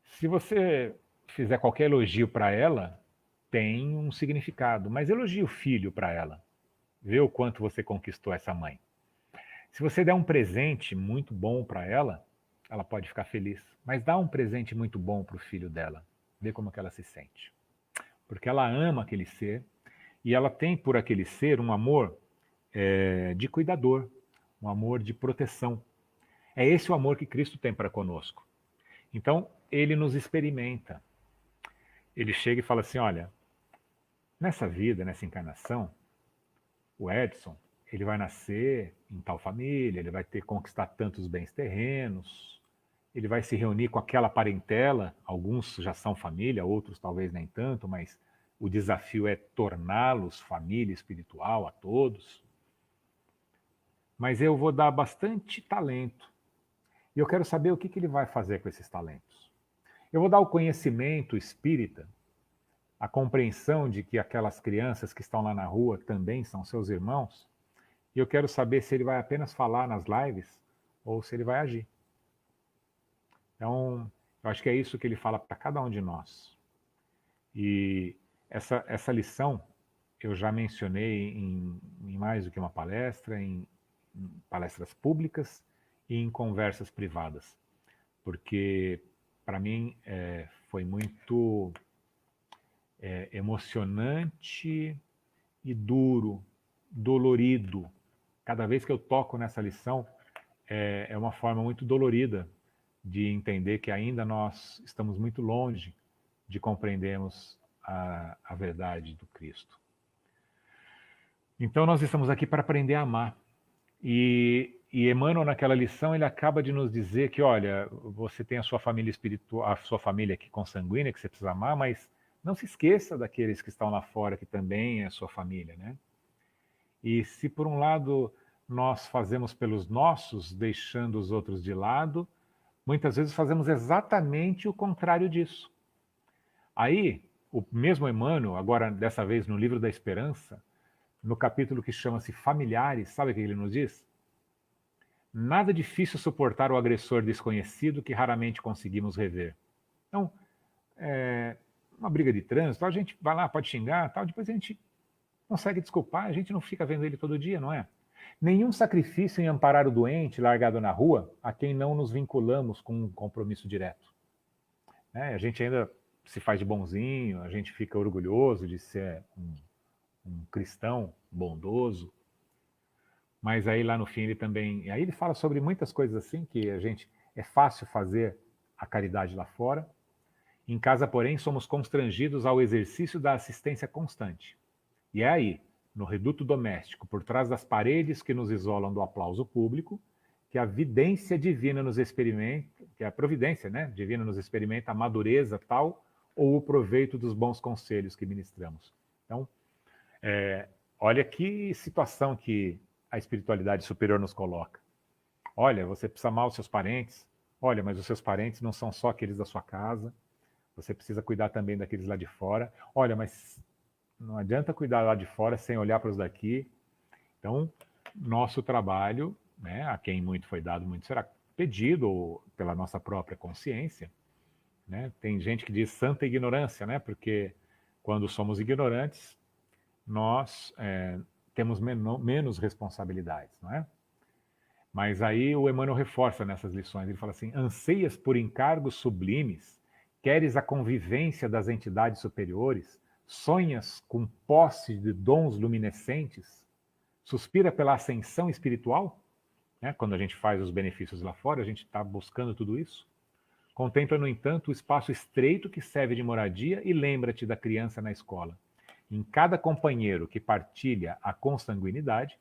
Se você fizer qualquer elogio para ela, tem um significado, mas elogie o filho para ela. Vê o quanto você conquistou essa mãe. Se você der um presente muito bom para ela, ela pode ficar feliz. Mas dá um presente muito bom para o filho dela. Vê como que ela se sente. Porque ela ama aquele ser e ela tem por aquele ser um amor de cuidador, um amor de proteção. É esse o amor que Cristo tem para conosco. Então, ele nos experimenta. Ele chega e fala assim, olha, nessa vida, nessa encarnação, o Edson, ele vai nascer em tal família, ele vai ter que conquistar tantos bens terrenos, ele vai se reunir com aquela parentela, alguns já são família, outros talvez nem tanto, mas o desafio é torná-los família espiritual a todos. Mas eu vou dar bastante talento. E eu quero saber o que ele vai fazer com esses talentos. Eu vou dar o conhecimento espírita, a compreensão de que aquelas crianças que estão lá na rua também são seus irmãos, e eu quero saber se ele vai apenas falar nas lives ou se ele vai agir. Então, eu acho que é isso que ele fala para cada um de nós. E essa lição eu já mencionei em mais do que uma palestra, em palestras públicas e em conversas privadas, porque para mim foi muito emocionante e duro, dolorido. Cada vez que eu toco nessa lição, é uma forma muito dolorida de entender que ainda nós estamos muito longe de compreendermos a verdade do Cristo. Então nós estamos aqui para aprender a amar. E Emmanuel, naquela lição, ele acaba de nos dizer que, olha, você tem a sua família espiritual, a sua família aqui consanguínea, que você precisa amar, mas não se esqueça daqueles que estão lá fora, que também é a sua família, né? E se por um lado nós fazemos pelos nossos, deixando os outros de lado, muitas vezes fazemos exatamente o contrário disso. Aí, o mesmo Emmanuel, agora dessa vez no Livro da Esperança, no capítulo que chama-se Familiares, sabe o que ele nos diz? Nada difícil suportar o agressor desconhecido que raramente conseguimos rever. Então, uma briga de trânsito, a gente vai lá, pode xingar, tal, depois a gente consegue desculpar, a gente não fica vendo ele todo dia, não é? Nenhum sacrifício em amparar o doente largado na rua a quem não nos vinculamos com um compromisso direto. A gente ainda se faz de bonzinho, a gente fica orgulhoso de ser um cristão bondoso, mas aí lá no fim ele também... Aí ele fala sobre muitas coisas assim, que é fácil fazer a caridade lá fora. Em casa, porém, somos constrangidos ao exercício da assistência constante. E é aí, no reduto doméstico, por trás das paredes que nos isolam do aplauso público, que a vidência divina nos experimenta, que a providência, né, divina nos experimenta a madureza tal ou o proveito dos bons conselhos que ministramos. Então, olha que situação que a espiritualidade superior nos coloca. Olha, você precisa amar os seus parentes. Olha, mas os seus parentes não são só aqueles da sua casa. Você precisa cuidar também daqueles lá de fora. Olha, mas não adianta cuidar lá de fora sem olhar para os daqui. Então, nosso trabalho, né, a quem muito foi dado, muito será pedido pela nossa própria consciência. Né? Tem gente que diz santa ignorância, né? Porque quando somos ignorantes, nós temos menos responsabilidades, não é? Mas aí o Emmanuel reforça nessas lições, ele fala assim, anseias por encargos sublimes, queres a convivência das entidades superiores, sonhas com posse de dons luminescentes, suspira pela ascensão espiritual? né? Quando a gente faz os benefícios lá fora, a gente está buscando tudo isso. Contempla, no entanto, o espaço estreito que serve de moradia e lembra-te da criança na escola. Em cada companheiro que partilha a consanguinidade,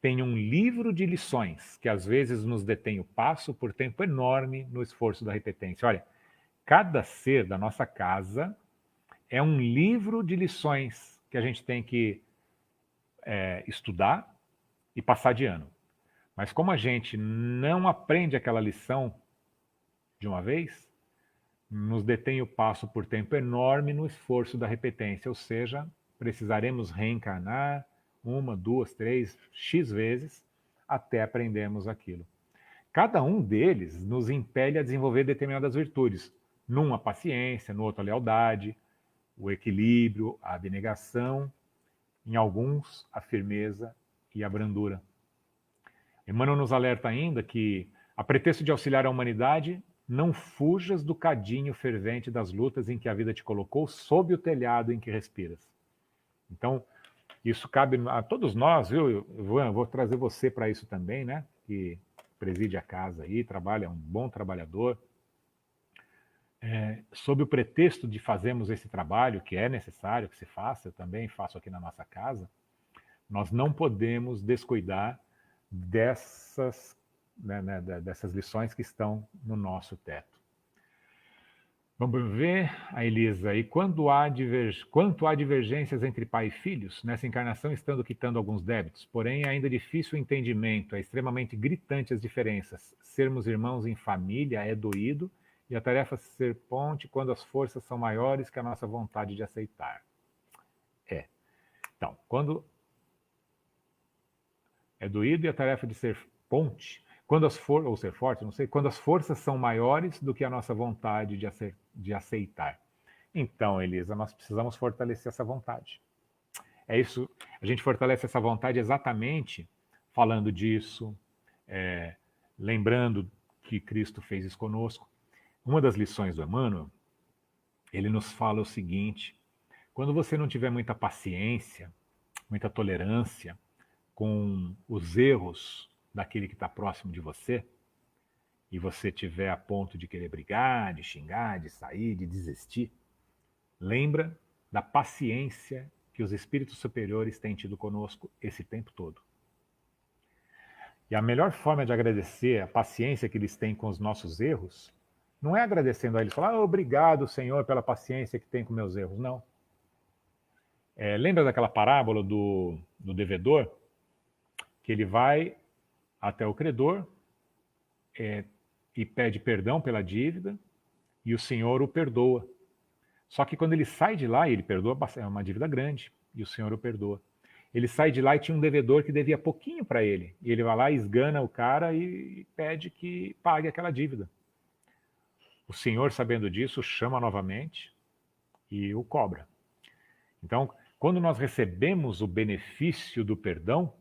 tem um livro de lições que às vezes nos detém o passo por tempo enorme no esforço da repetência. Olha, cada ser da nossa casa é um livro de lições que a gente tem que estudar e passar de ano. Mas como a gente não aprende aquela lição de uma vez, nos detém o passo por tempo enorme no esforço da repetência, ou seja, precisaremos reencarnar 1, 2, 3, X vezes até aprendermos aquilo. Cada um deles nos impele a desenvolver determinadas virtudes. Num a paciência, no outro a lealdade, o equilíbrio, a abnegação, em alguns a firmeza e a brandura. Emmanuel nos alerta ainda que, a pretexto de auxiliar a humanidade, não fujas do cadinho fervente das lutas em que a vida te colocou sob o telhado em que respiras. Então, isso cabe a todos nós, viu? Eu vou trazer você para isso também, né? Que preside a casa aí, trabalha, é um bom trabalhador. Sob o pretexto de fazermos esse trabalho, que é necessário que se faça, eu também faço aqui na nossa casa, nós não podemos descuidar dessas lições que estão no nosso teto. Vamos ver, a Elisa, e quanto há divergências entre pai e filhos, nessa encarnação estando quitando alguns débitos, porém é ainda difícil o entendimento, é extremamente gritante as diferenças. Sermos irmãos em família é doído, e a tarefa ser ponte quando as forças são maiores que a nossa vontade de aceitar. Então, quando é doído e a tarefa de ser ponte, ou ser forte, não sei, quando as forças são maiores do que a nossa vontade de aceitar. Então, Elisa, nós precisamos fortalecer essa vontade. É isso, a gente fortalece essa vontade exatamente falando disso, lembrando que Cristo fez isso conosco. Uma das lições do Emmanuel, ele nos fala o seguinte: quando você não tiver muita paciência, muita tolerância com os erros daquele que está próximo de você, e você tiver a ponto de querer brigar, de xingar, de sair, de desistir, lembra da paciência que os espíritos superiores têm tido conosco esse tempo todo. E a melhor forma de agradecer a paciência que eles têm com os nossos erros não é agradecendo a eles, falar, obrigado, Senhor, pela paciência que tem com meus erros. Não. Lembra daquela parábola do devedor? Que ele vai até o credor e pede perdão pela dívida, e o Senhor o perdoa. Só que quando ele sai de lá, e ele perdoa, é uma dívida grande, e o Senhor o perdoa. Ele sai de lá e tinha um devedor que devia pouquinho para ele. E ele vai lá, esgana o cara e pede que pague aquela dívida. O Senhor, sabendo disso, chama novamente e o cobra. Então, quando nós recebemos o benefício do perdão,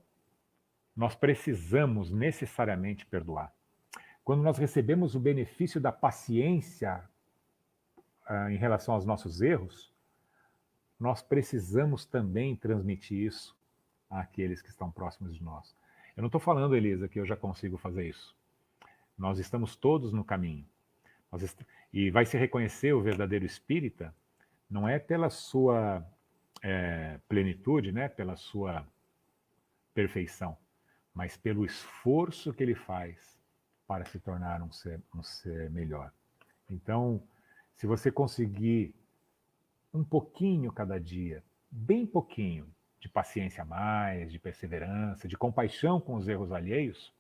nós precisamos necessariamente perdoar. Quando nós recebemos o benefício da paciência em relação aos nossos erros, nós precisamos também transmitir isso àqueles que estão próximos de nós. Eu não estou falando, Elisa, que eu já consigo fazer isso. Nós estamos todos no caminho. E vai se reconhecer o verdadeiro espírita, não é pela sua plenitude, né, pela sua perfeição, mas pelo esforço que ele faz para se tornar um ser melhor. Então, se você conseguir um pouquinho cada dia, bem pouquinho, de paciência a mais, de perseverança, de compaixão com os erros alheios,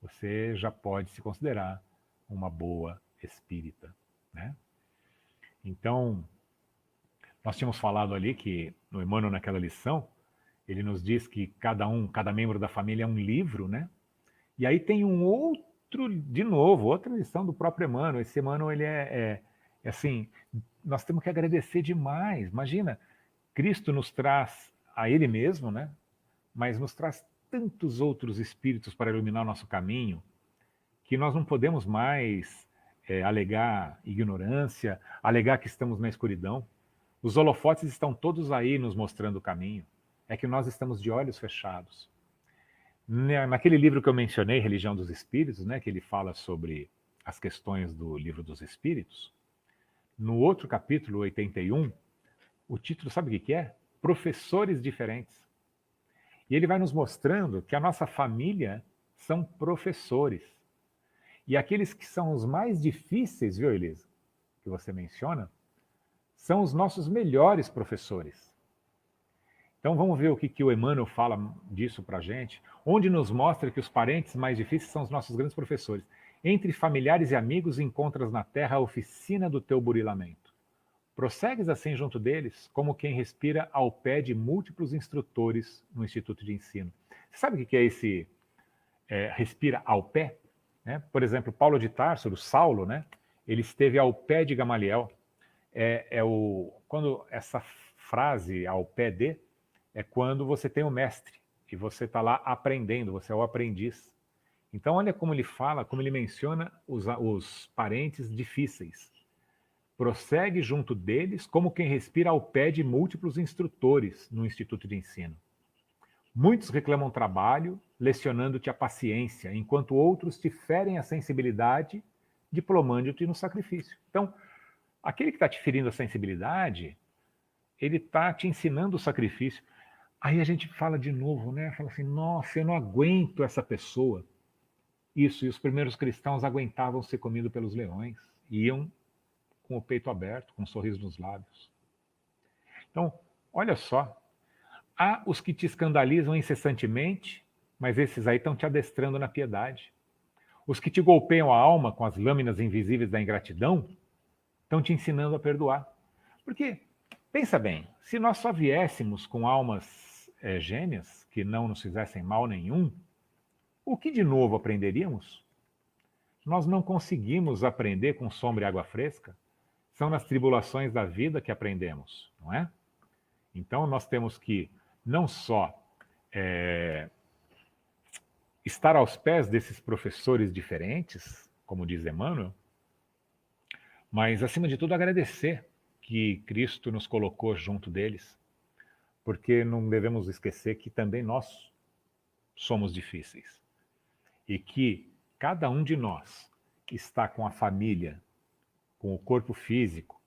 você já pode se considerar uma boa espírita, né? Então, nós tínhamos falado ali que, no Emmanuel, naquela lição, ele nos diz que cada membro da família é um livro, né? E aí tem outra lição do próprio Emmanuel. Esse Emmanuel, ele assim, nós temos que agradecer demais. Imagina, Cristo nos traz a Ele mesmo, né? Mas nos traz tantos outros espíritos para iluminar o nosso caminho, que nós não podemos mais alegar ignorância, alegar que estamos na escuridão. Os holofotes estão todos aí nos mostrando o caminho. É que nós estamos de olhos fechados. Naquele livro que eu mencionei, Religião dos Espíritos, né, que ele fala sobre as questões do Livro dos Espíritos, no outro capítulo, 81, o título sabe o que é? Professores Diferentes. E ele vai nos mostrando que a nossa família são professores. E aqueles que são os mais difíceis, viu, Elisa, que você menciona, são os nossos melhores professores. Então vamos ver o que o Emmanuel fala disso para a gente, onde nos mostra que os parentes mais difíceis são os nossos grandes professores. Entre familiares e amigos encontras na terra a oficina do teu burilamento. Prossegues assim junto deles, como quem respira ao pé de múltiplos instrutores no Instituto de Ensino. Você sabe o que é esse respira ao pé? Né? Por exemplo, Paulo de Tarso, o Saulo, né? Ele esteve ao pé de Gamaliel. Quando essa frase, ao pé de, é quando você tem o mestre e você está lá aprendendo, você é o aprendiz. Então olha como ele fala, como ele menciona os parentes difíceis. Prossegue junto deles como quem respira ao pé de múltiplos instrutores no Instituto de Ensino. Muitos reclamam trabalho, lecionando-te a paciência, enquanto outros te ferem a sensibilidade, diplomando-te no sacrifício. Então, aquele que está te ferindo a sensibilidade, ele está te ensinando o sacrifício. Aí a gente fala de novo, né? Fala assim, nossa, eu não aguento essa pessoa. Isso, e os primeiros cristãos aguentavam ser comidos pelos leões. Iam com o peito aberto, com um sorriso nos lábios. Então, olha só. Há os que te escandalizam incessantemente, mas esses aí estão te adestrando na piedade. Os que te golpeiam a alma com as lâminas invisíveis da ingratidão estão te ensinando a perdoar. Porque, pensa bem, se nós só viéssemos com almas gêmeas, que não nos fizessem mal nenhum, o que de novo aprenderíamos? Nós não conseguimos aprender com sombra e água fresca. São nas tribulações da vida que aprendemos, não é? Então nós temos que não só estar aos pés desses professores diferentes, como diz Emmanuel, mas, acima de tudo, agradecer que Cristo nos colocou junto deles, porque não devemos esquecer que também nós somos difíceis e que cada um de nós está com a família, com o corpo físico,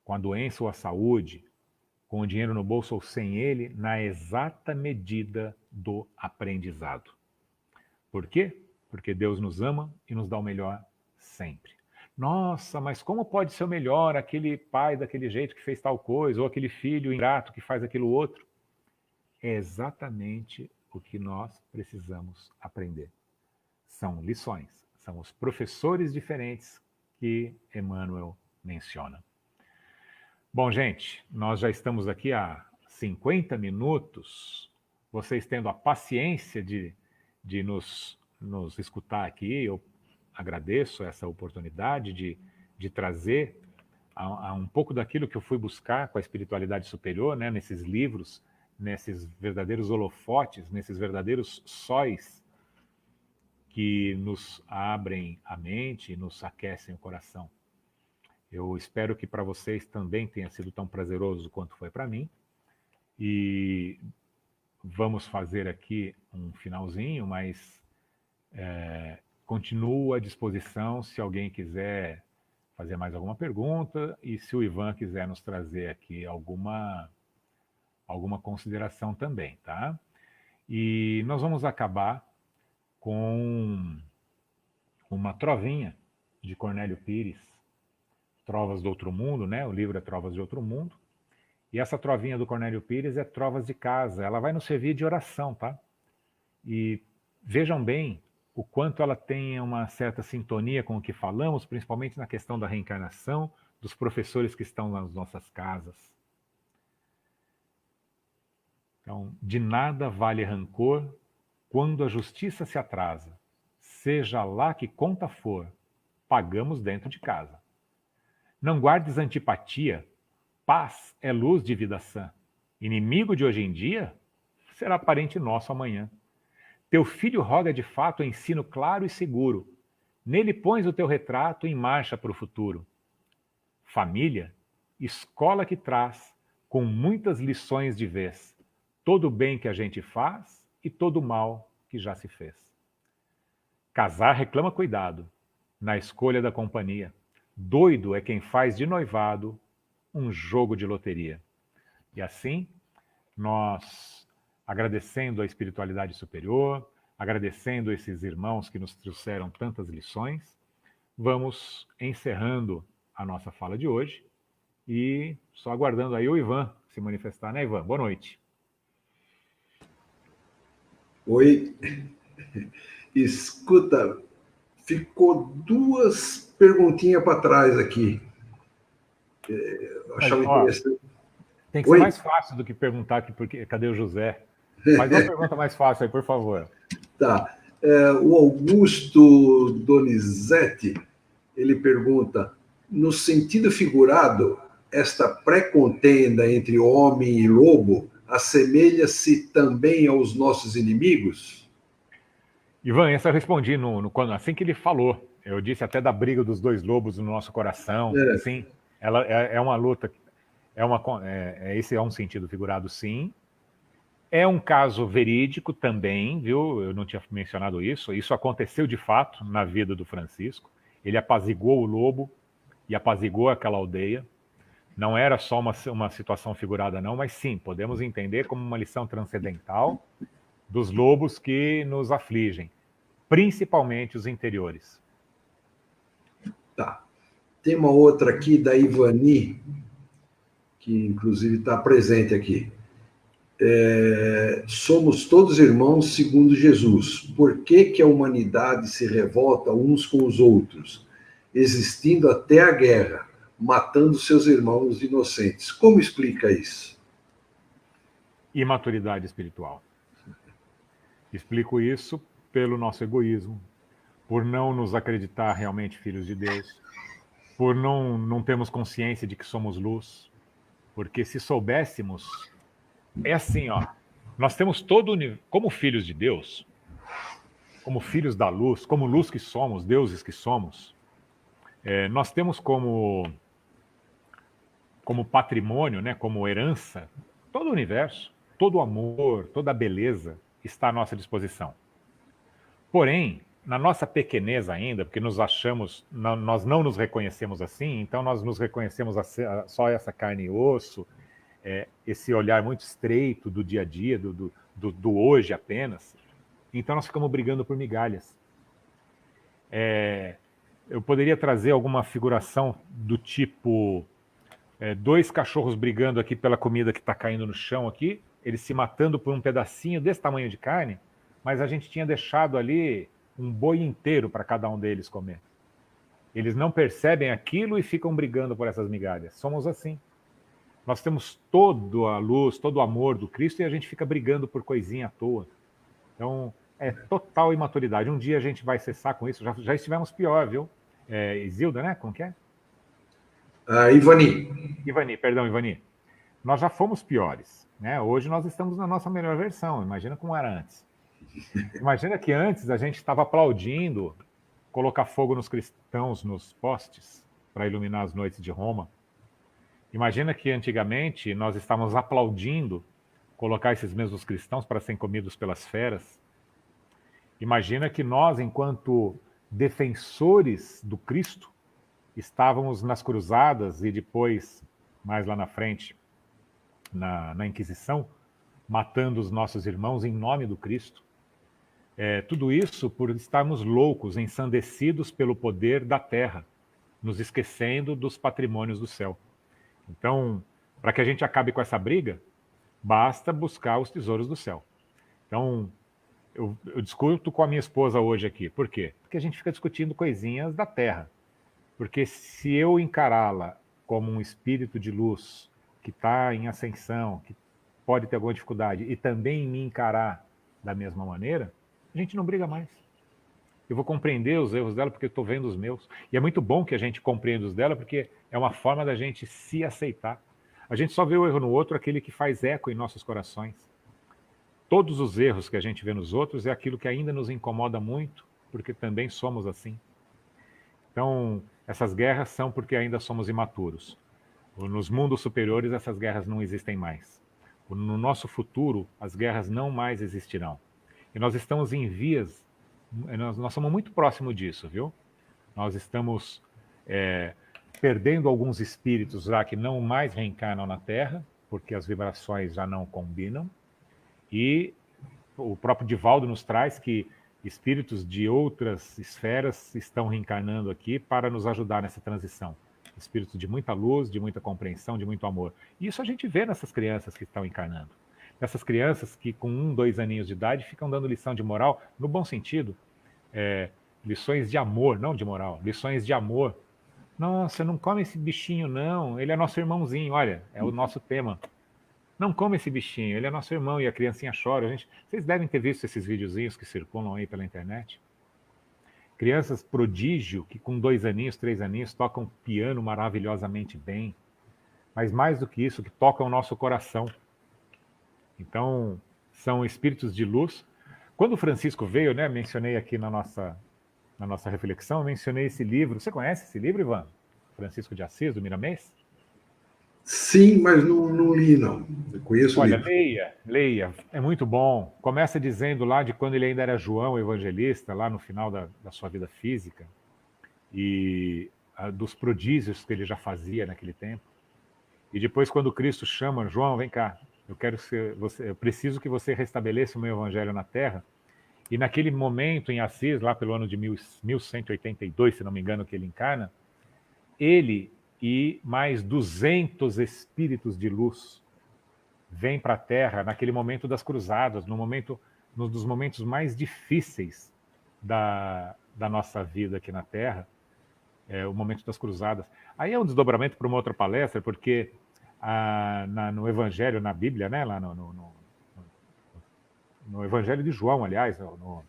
com a doença ou a saúde, com o dinheiro no bolso ou sem ele, na exata medida do aprendizado. Por quê? Porque Deus nos ama e nos dá o melhor sempre. Nossa, mas como pode ser o melhor aquele pai daquele jeito que fez tal coisa, ou aquele filho ingrato que faz aquilo outro? É exatamente o que nós precisamos aprender. São lições, são os professores diferentes que Emmanuel menciona. Bom, gente, nós já estamos aqui há 50 minutos, vocês tendo a paciência de nos escutar aqui. Eu agradeço essa oportunidade de trazer a um pouco daquilo que eu fui buscar com a espiritualidade superior, né, nesses livros, nesses verdadeiros holofotes, nesses verdadeiros sóis que nos abrem a mente e nos aquecem o coração. Eu espero que para vocês também tenha sido tão prazeroso quanto foi para mim. E vamos fazer aqui um finalzinho, mas continuo à disposição se alguém quiser fazer mais alguma pergunta e se o Ivan quiser nos trazer aqui alguma consideração também, tá? E nós vamos acabar com uma trovinha de Cornélio Pires, Trovas do Outro Mundo, né? O livro é Trovas de Outro Mundo. E essa trovinha do Cornélio Pires é Trovas de Casa. Ela vai nos servir de oração, tá? E vejam bem o quanto ela tem uma certa sintonia com o que falamos, principalmente na questão da reencarnação, dos professores que estão nas nossas casas. Então, de nada vale rancor quando a justiça se atrasa. Seja lá que conta for, pagamos dentro de casa. Não guardes antipatia, paz é luz de vida sã. Inimigo de hoje em dia, será parente nosso amanhã. Teu filho roga de fato ensino claro e seguro. Nele pões o teu retrato em marcha para o futuro. Família, escola que traz, com muitas lições de vez, todo o bem que a gente faz e todo o mal que já se fez. Casar reclama cuidado na escolha da companhia. Doido é quem faz de noivado um jogo de loteria. E assim, nós, agradecendo a espiritualidade superior, agradecendo esses irmãos que nos trouxeram tantas lições, vamos encerrando a nossa fala de hoje e só aguardando aí o Ivan se manifestar, né, Ivan? Boa noite. Oi. Escuta, ficou duas perguntinhas para trás aqui. Eu achava interessante. Tem que ser mais fácil do que perguntar aqui, porque cadê o José? Faz uma pergunta mais fácil aí, por favor. Tá. O Augusto Donizete, ele pergunta, no sentido figurado, esta pré-contenda entre homem e lobo assemelha-se também aos nossos inimigos? Ivan, essa eu respondi assim que ele falou. Eu disse até da briga dos dois lobos no nosso coração. Sim, ela é uma luta, esse é um sentido figurado, sim. É um caso verídico também, viu? Eu não tinha mencionado isso. Isso aconteceu de fato na vida do Francisco. Ele apaziguou o lobo e apaziguou aquela aldeia. Não era só uma situação figurada, não, mas sim, podemos entender como uma lição transcendental dos lobos que nos afligem, principalmente os interiores. Tá. Tem uma outra aqui da Ivani, que inclusive está presente aqui. Somos todos irmãos segundo Jesus. Por que a humanidade se revolta uns com os outros, existindo até a guerra, matando seus irmãos inocentes? Como explica isso? Imaturidade espiritual. Explico isso pelo nosso egoísmo, por não nos acreditar realmente filhos de Deus, por não termos consciência de que somos luz, porque se soubéssemos, é assim, ó, nós temos como filhos de Deus, como filhos da luz, como luz que somos, deuses que somos, nós temos como patrimônio, né, como herança, todo o universo, todo o amor, toda a beleza está à nossa disposição. Porém, na nossa pequenez ainda, porque nós não nos reconhecemos assim, então nós nos reconhecemos só essa carne e osso, esse olhar muito estreito do dia a dia, do hoje apenas, então nós ficamos brigando por migalhas. Eu poderia trazer alguma figuração do tipo, dois cachorros brigando aqui pela comida que está caindo no chão aqui, eles se matando por um pedacinho desse tamanho de carne, mas a gente tinha deixado ali um boi inteiro para cada um deles comer. Eles não percebem aquilo e ficam brigando por essas migalhas. Somos assim. Nós temos toda a luz, todo o amor do Cristo e a gente fica brigando por coisinha à toa. Então, é total imaturidade. Um dia a gente vai cessar com isso. Já estivemos pior, viu? Isilda, né? Como que é? Ivani. Ivani. Nós já fomos piores, né? Hoje nós estamos na nossa melhor versão. Imagina como era antes. Imagina que antes a gente estava aplaudindo colocar fogo nos cristãos nos postes para iluminar as noites de Roma. Imagina que antigamente nós estávamos aplaudindo colocar esses mesmos cristãos para serem comidos pelas feras. Imagina que nós, enquanto defensores do Cristo, estávamos nas cruzadas e depois, mais lá na frente, na Inquisição, matando os nossos irmãos em nome do Cristo. Tudo isso por estarmos loucos, ensandecidos pelo poder da terra, nos esquecendo dos patrimônios do céu. Então, para que a gente acabe com essa briga, basta buscar os tesouros do céu. Então, eu discuto com a minha esposa hoje aqui. Por quê? Porque a gente fica discutindo coisinhas da terra. Porque se eu encará-la como um espírito de luz que está em ascensão, que pode ter alguma dificuldade, e também me encarar da mesma maneira, a gente não briga mais. Eu vou compreender os erros dela porque eu estou vendo os meus. E é muito bom que a gente compreenda os dela porque é uma forma da gente se aceitar. A gente só vê o erro no outro aquele que faz eco em nossos corações. Todos os erros que a gente vê nos outros é aquilo que ainda nos incomoda muito, porque também somos assim. Então, essas guerras são porque ainda somos imaturos. Nos mundos superiores, essas guerras não existem mais. No nosso futuro, as guerras não mais existirão. E nós estamos em vias, nós somos muito próximos disso, viu? Nós estamos perdendo alguns espíritos lá que não mais reencarnam na Terra, porque as vibrações já não combinam. E o próprio Divaldo nos traz que espíritos de outras esferas estão reencarnando aqui para nos ajudar nessa transição. Espíritos de muita luz, de muita compreensão, de muito amor. E isso a gente vê nessas crianças que estão encarnando. Nessas crianças que com 1, 2 aninhos de idade ficam dando lição de moral, no bom sentido, lições de amor, não de moral, lições de amor. Nossa, não come esse bichinho não, ele é nosso irmãozinho, olha, é o nosso tema. Não come esse bichinho, ele é nosso irmão, e a criancinha chora. Vocês devem ter visto esses videozinhos que circulam aí pela internet. Crianças prodígio que com 2 aninhos, 3 aninhos tocam piano maravilhosamente bem. Mas mais do que isso, que tocam o nosso coração. Então, são espíritos de luz. Quando o Francisco veio, né, mencionei aqui na nossa reflexão, mencionei esse livro. Você conhece esse livro, Ivan? Francisco de Assis, do Miramês? Sim, mas não li, não. Eu conheço o Olha, livro. leia, é muito bom. Começa dizendo lá de quando ele ainda era João Evangelista, lá no final da sua vida física, e dos prodígios que ele já fazia naquele tempo. E depois, quando Cristo chama, João, vem cá, eu preciso que você restabeleça o meu evangelho na Terra. E naquele momento, em Assis, lá pelo ano de 1182, se não me engano, que ele encarna, ele e mais 200 espíritos de luz vêm para a Terra naquele momento das cruzadas, num dos momentos mais difíceis da nossa vida aqui na Terra, o momento das cruzadas. Aí é um desdobramento para uma outra palestra, porque no Evangelho, na Bíblia, né, lá no Evangelho de João, aliás, no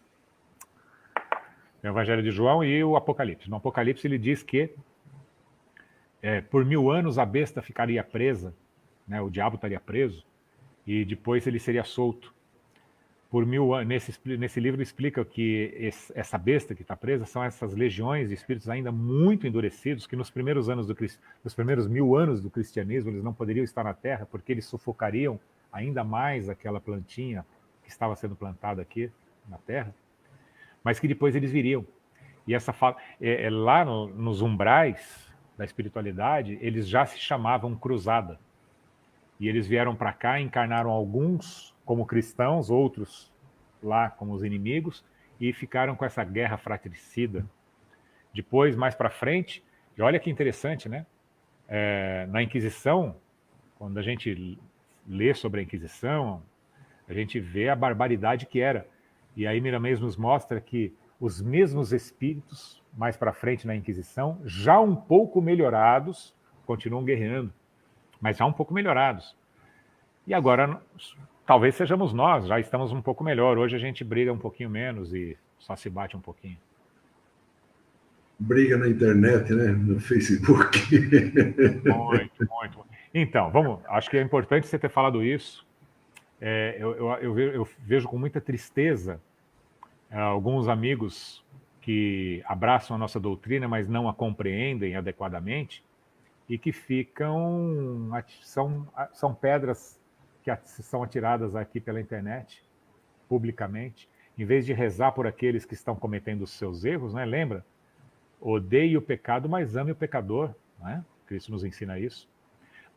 Evangelho de João e o Apocalipse. No Apocalipse ele diz que por 1000 anos a besta ficaria presa, né, o diabo estaria preso, e depois ele seria solto. Por 1000 anos, nesse livro explica que essa besta que está presa são essas legiões de espíritos ainda muito endurecidos, que nos primeiros 1000 anos do cristianismo eles não poderiam estar na Terra, porque eles sufocariam ainda mais aquela plantinha que estava sendo plantada aqui na Terra, mas que depois eles viriam. E lá nos umbrais da espiritualidade, eles já se chamavam cruzada. E eles vieram para cá, encarnaram alguns como cristãos, outros lá como os inimigos, e ficaram com essa guerra fratricida. Depois, mais para frente, e olha que interessante, né? Na Inquisição, quando a gente lê sobre a Inquisição, a gente vê a barbaridade que era. E aí Miramês nos mostra que os mesmos espíritos, mais para frente na Inquisição, já um pouco melhorados, continuam guerreando, mas já um pouco melhorados. E agora, talvez sejamos nós, já estamos um pouco melhor. Hoje a gente briga um pouquinho menos e só se bate um pouquinho. Briga na internet, né? No Facebook. Muito. Então, acho que é importante você ter falado isso. Eu vejo com muita tristeza alguns amigos que abraçam a nossa doutrina, mas não a compreendem adequadamente, e que são pedras que são atiradas aqui pela internet, publicamente, em vez de rezar por aqueles que estão cometendo os seus erros, né? Lembra? Odeie o pecado, mas ame o pecador, né? Cristo nos ensina isso.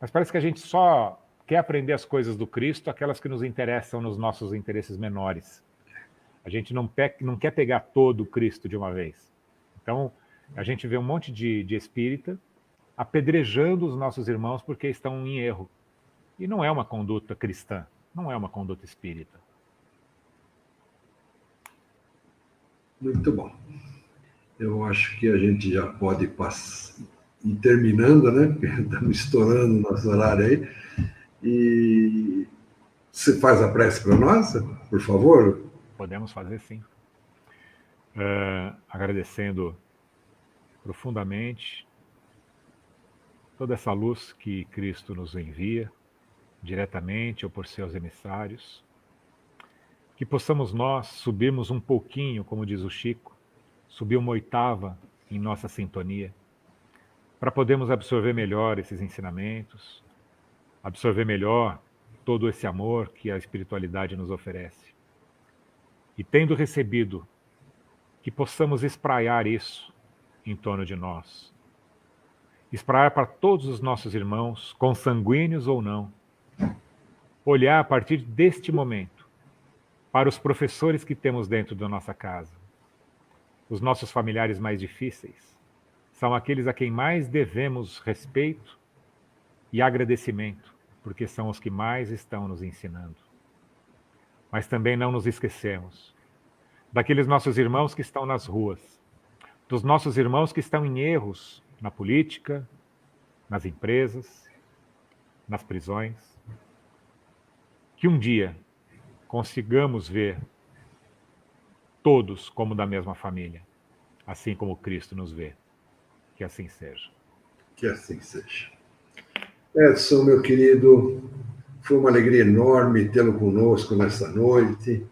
Mas parece que a gente só quer aprender as coisas do Cristo, aquelas que nos interessam nos nossos interesses menores. A gente não quer pegar todo o Cristo de uma vez. Então, a gente vê um monte de espírita apedrejando os nossos irmãos porque estão em erro. E não é uma conduta cristã, não é uma conduta espírita. Muito bom. Eu acho que a gente já pode ir terminando, né? Porque estamos estourando o nosso horário aí. E você faz a prece para nós, por favor? Podemos fazer, sim. Agradecendo profundamente toda essa luz que Cristo nos envia, diretamente ou por seus emissários, que possamos nós subirmos um pouquinho, como diz o Chico, subir uma oitava em nossa sintonia, para podermos absorver melhor esses ensinamentos, absorver melhor todo esse amor que a espiritualidade nos oferece. E tendo recebido, que possamos espraiar isso em torno de nós. Espraiar para todos os nossos irmãos, consanguíneos ou não. Olhar a partir deste momento para os professores que temos dentro da nossa casa. Os nossos familiares mais difíceis são aqueles a quem mais devemos respeito e agradecimento, porque são os que mais estão nos ensinando. Mas também não nos esquecemos daqueles nossos irmãos que estão nas ruas, dos nossos irmãos que estão em erros na política, nas empresas, nas prisões. Que um dia consigamos ver todos como da mesma família, assim como Cristo nos vê. Que assim seja. Que assim seja. Edson, meu querido, foi uma alegria enorme tê-lo conosco nesta noite.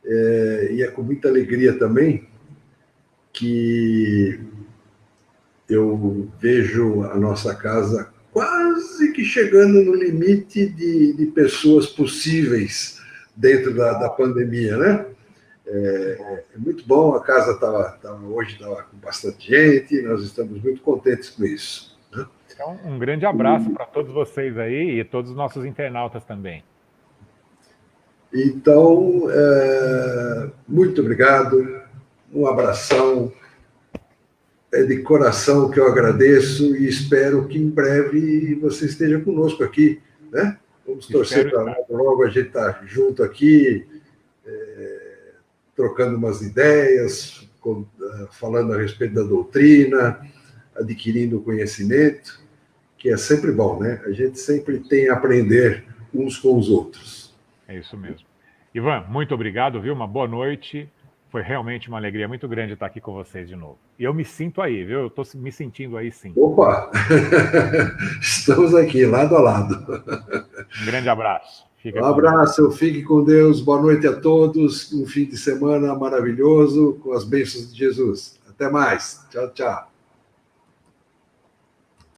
E é com muita alegria também que eu vejo a nossa casa quase que chegando no limite de pessoas possíveis dentro da pandemia, né? É muito bom, a casa hoje estava com bastante gente, nós estamos muito contentes com isso. Né? Então, um grande abraço para todos vocês aí e todos os nossos internautas também. Então, muito obrigado, um abração, de coração que eu agradeço e espero que em breve você esteja conosco aqui, né? Vamos torcer para logo a gente estar junto aqui, trocando umas ideias, falando a respeito da doutrina, adquirindo conhecimento, que é sempre bom, né? A gente sempre tem a aprender uns com os outros. É isso mesmo. Ivan, muito obrigado, viu? Uma boa noite. Foi realmente uma alegria muito grande estar aqui com vocês de novo. E eu me sinto aí, viu? Eu estou me sentindo aí, sim. Opa! Estamos aqui, lado a lado. Um grande abraço. Um abraço, fique com Deus. Boa noite a todos. Um fim de semana maravilhoso com as bênçãos de Jesus. Até mais. Tchau, tchau.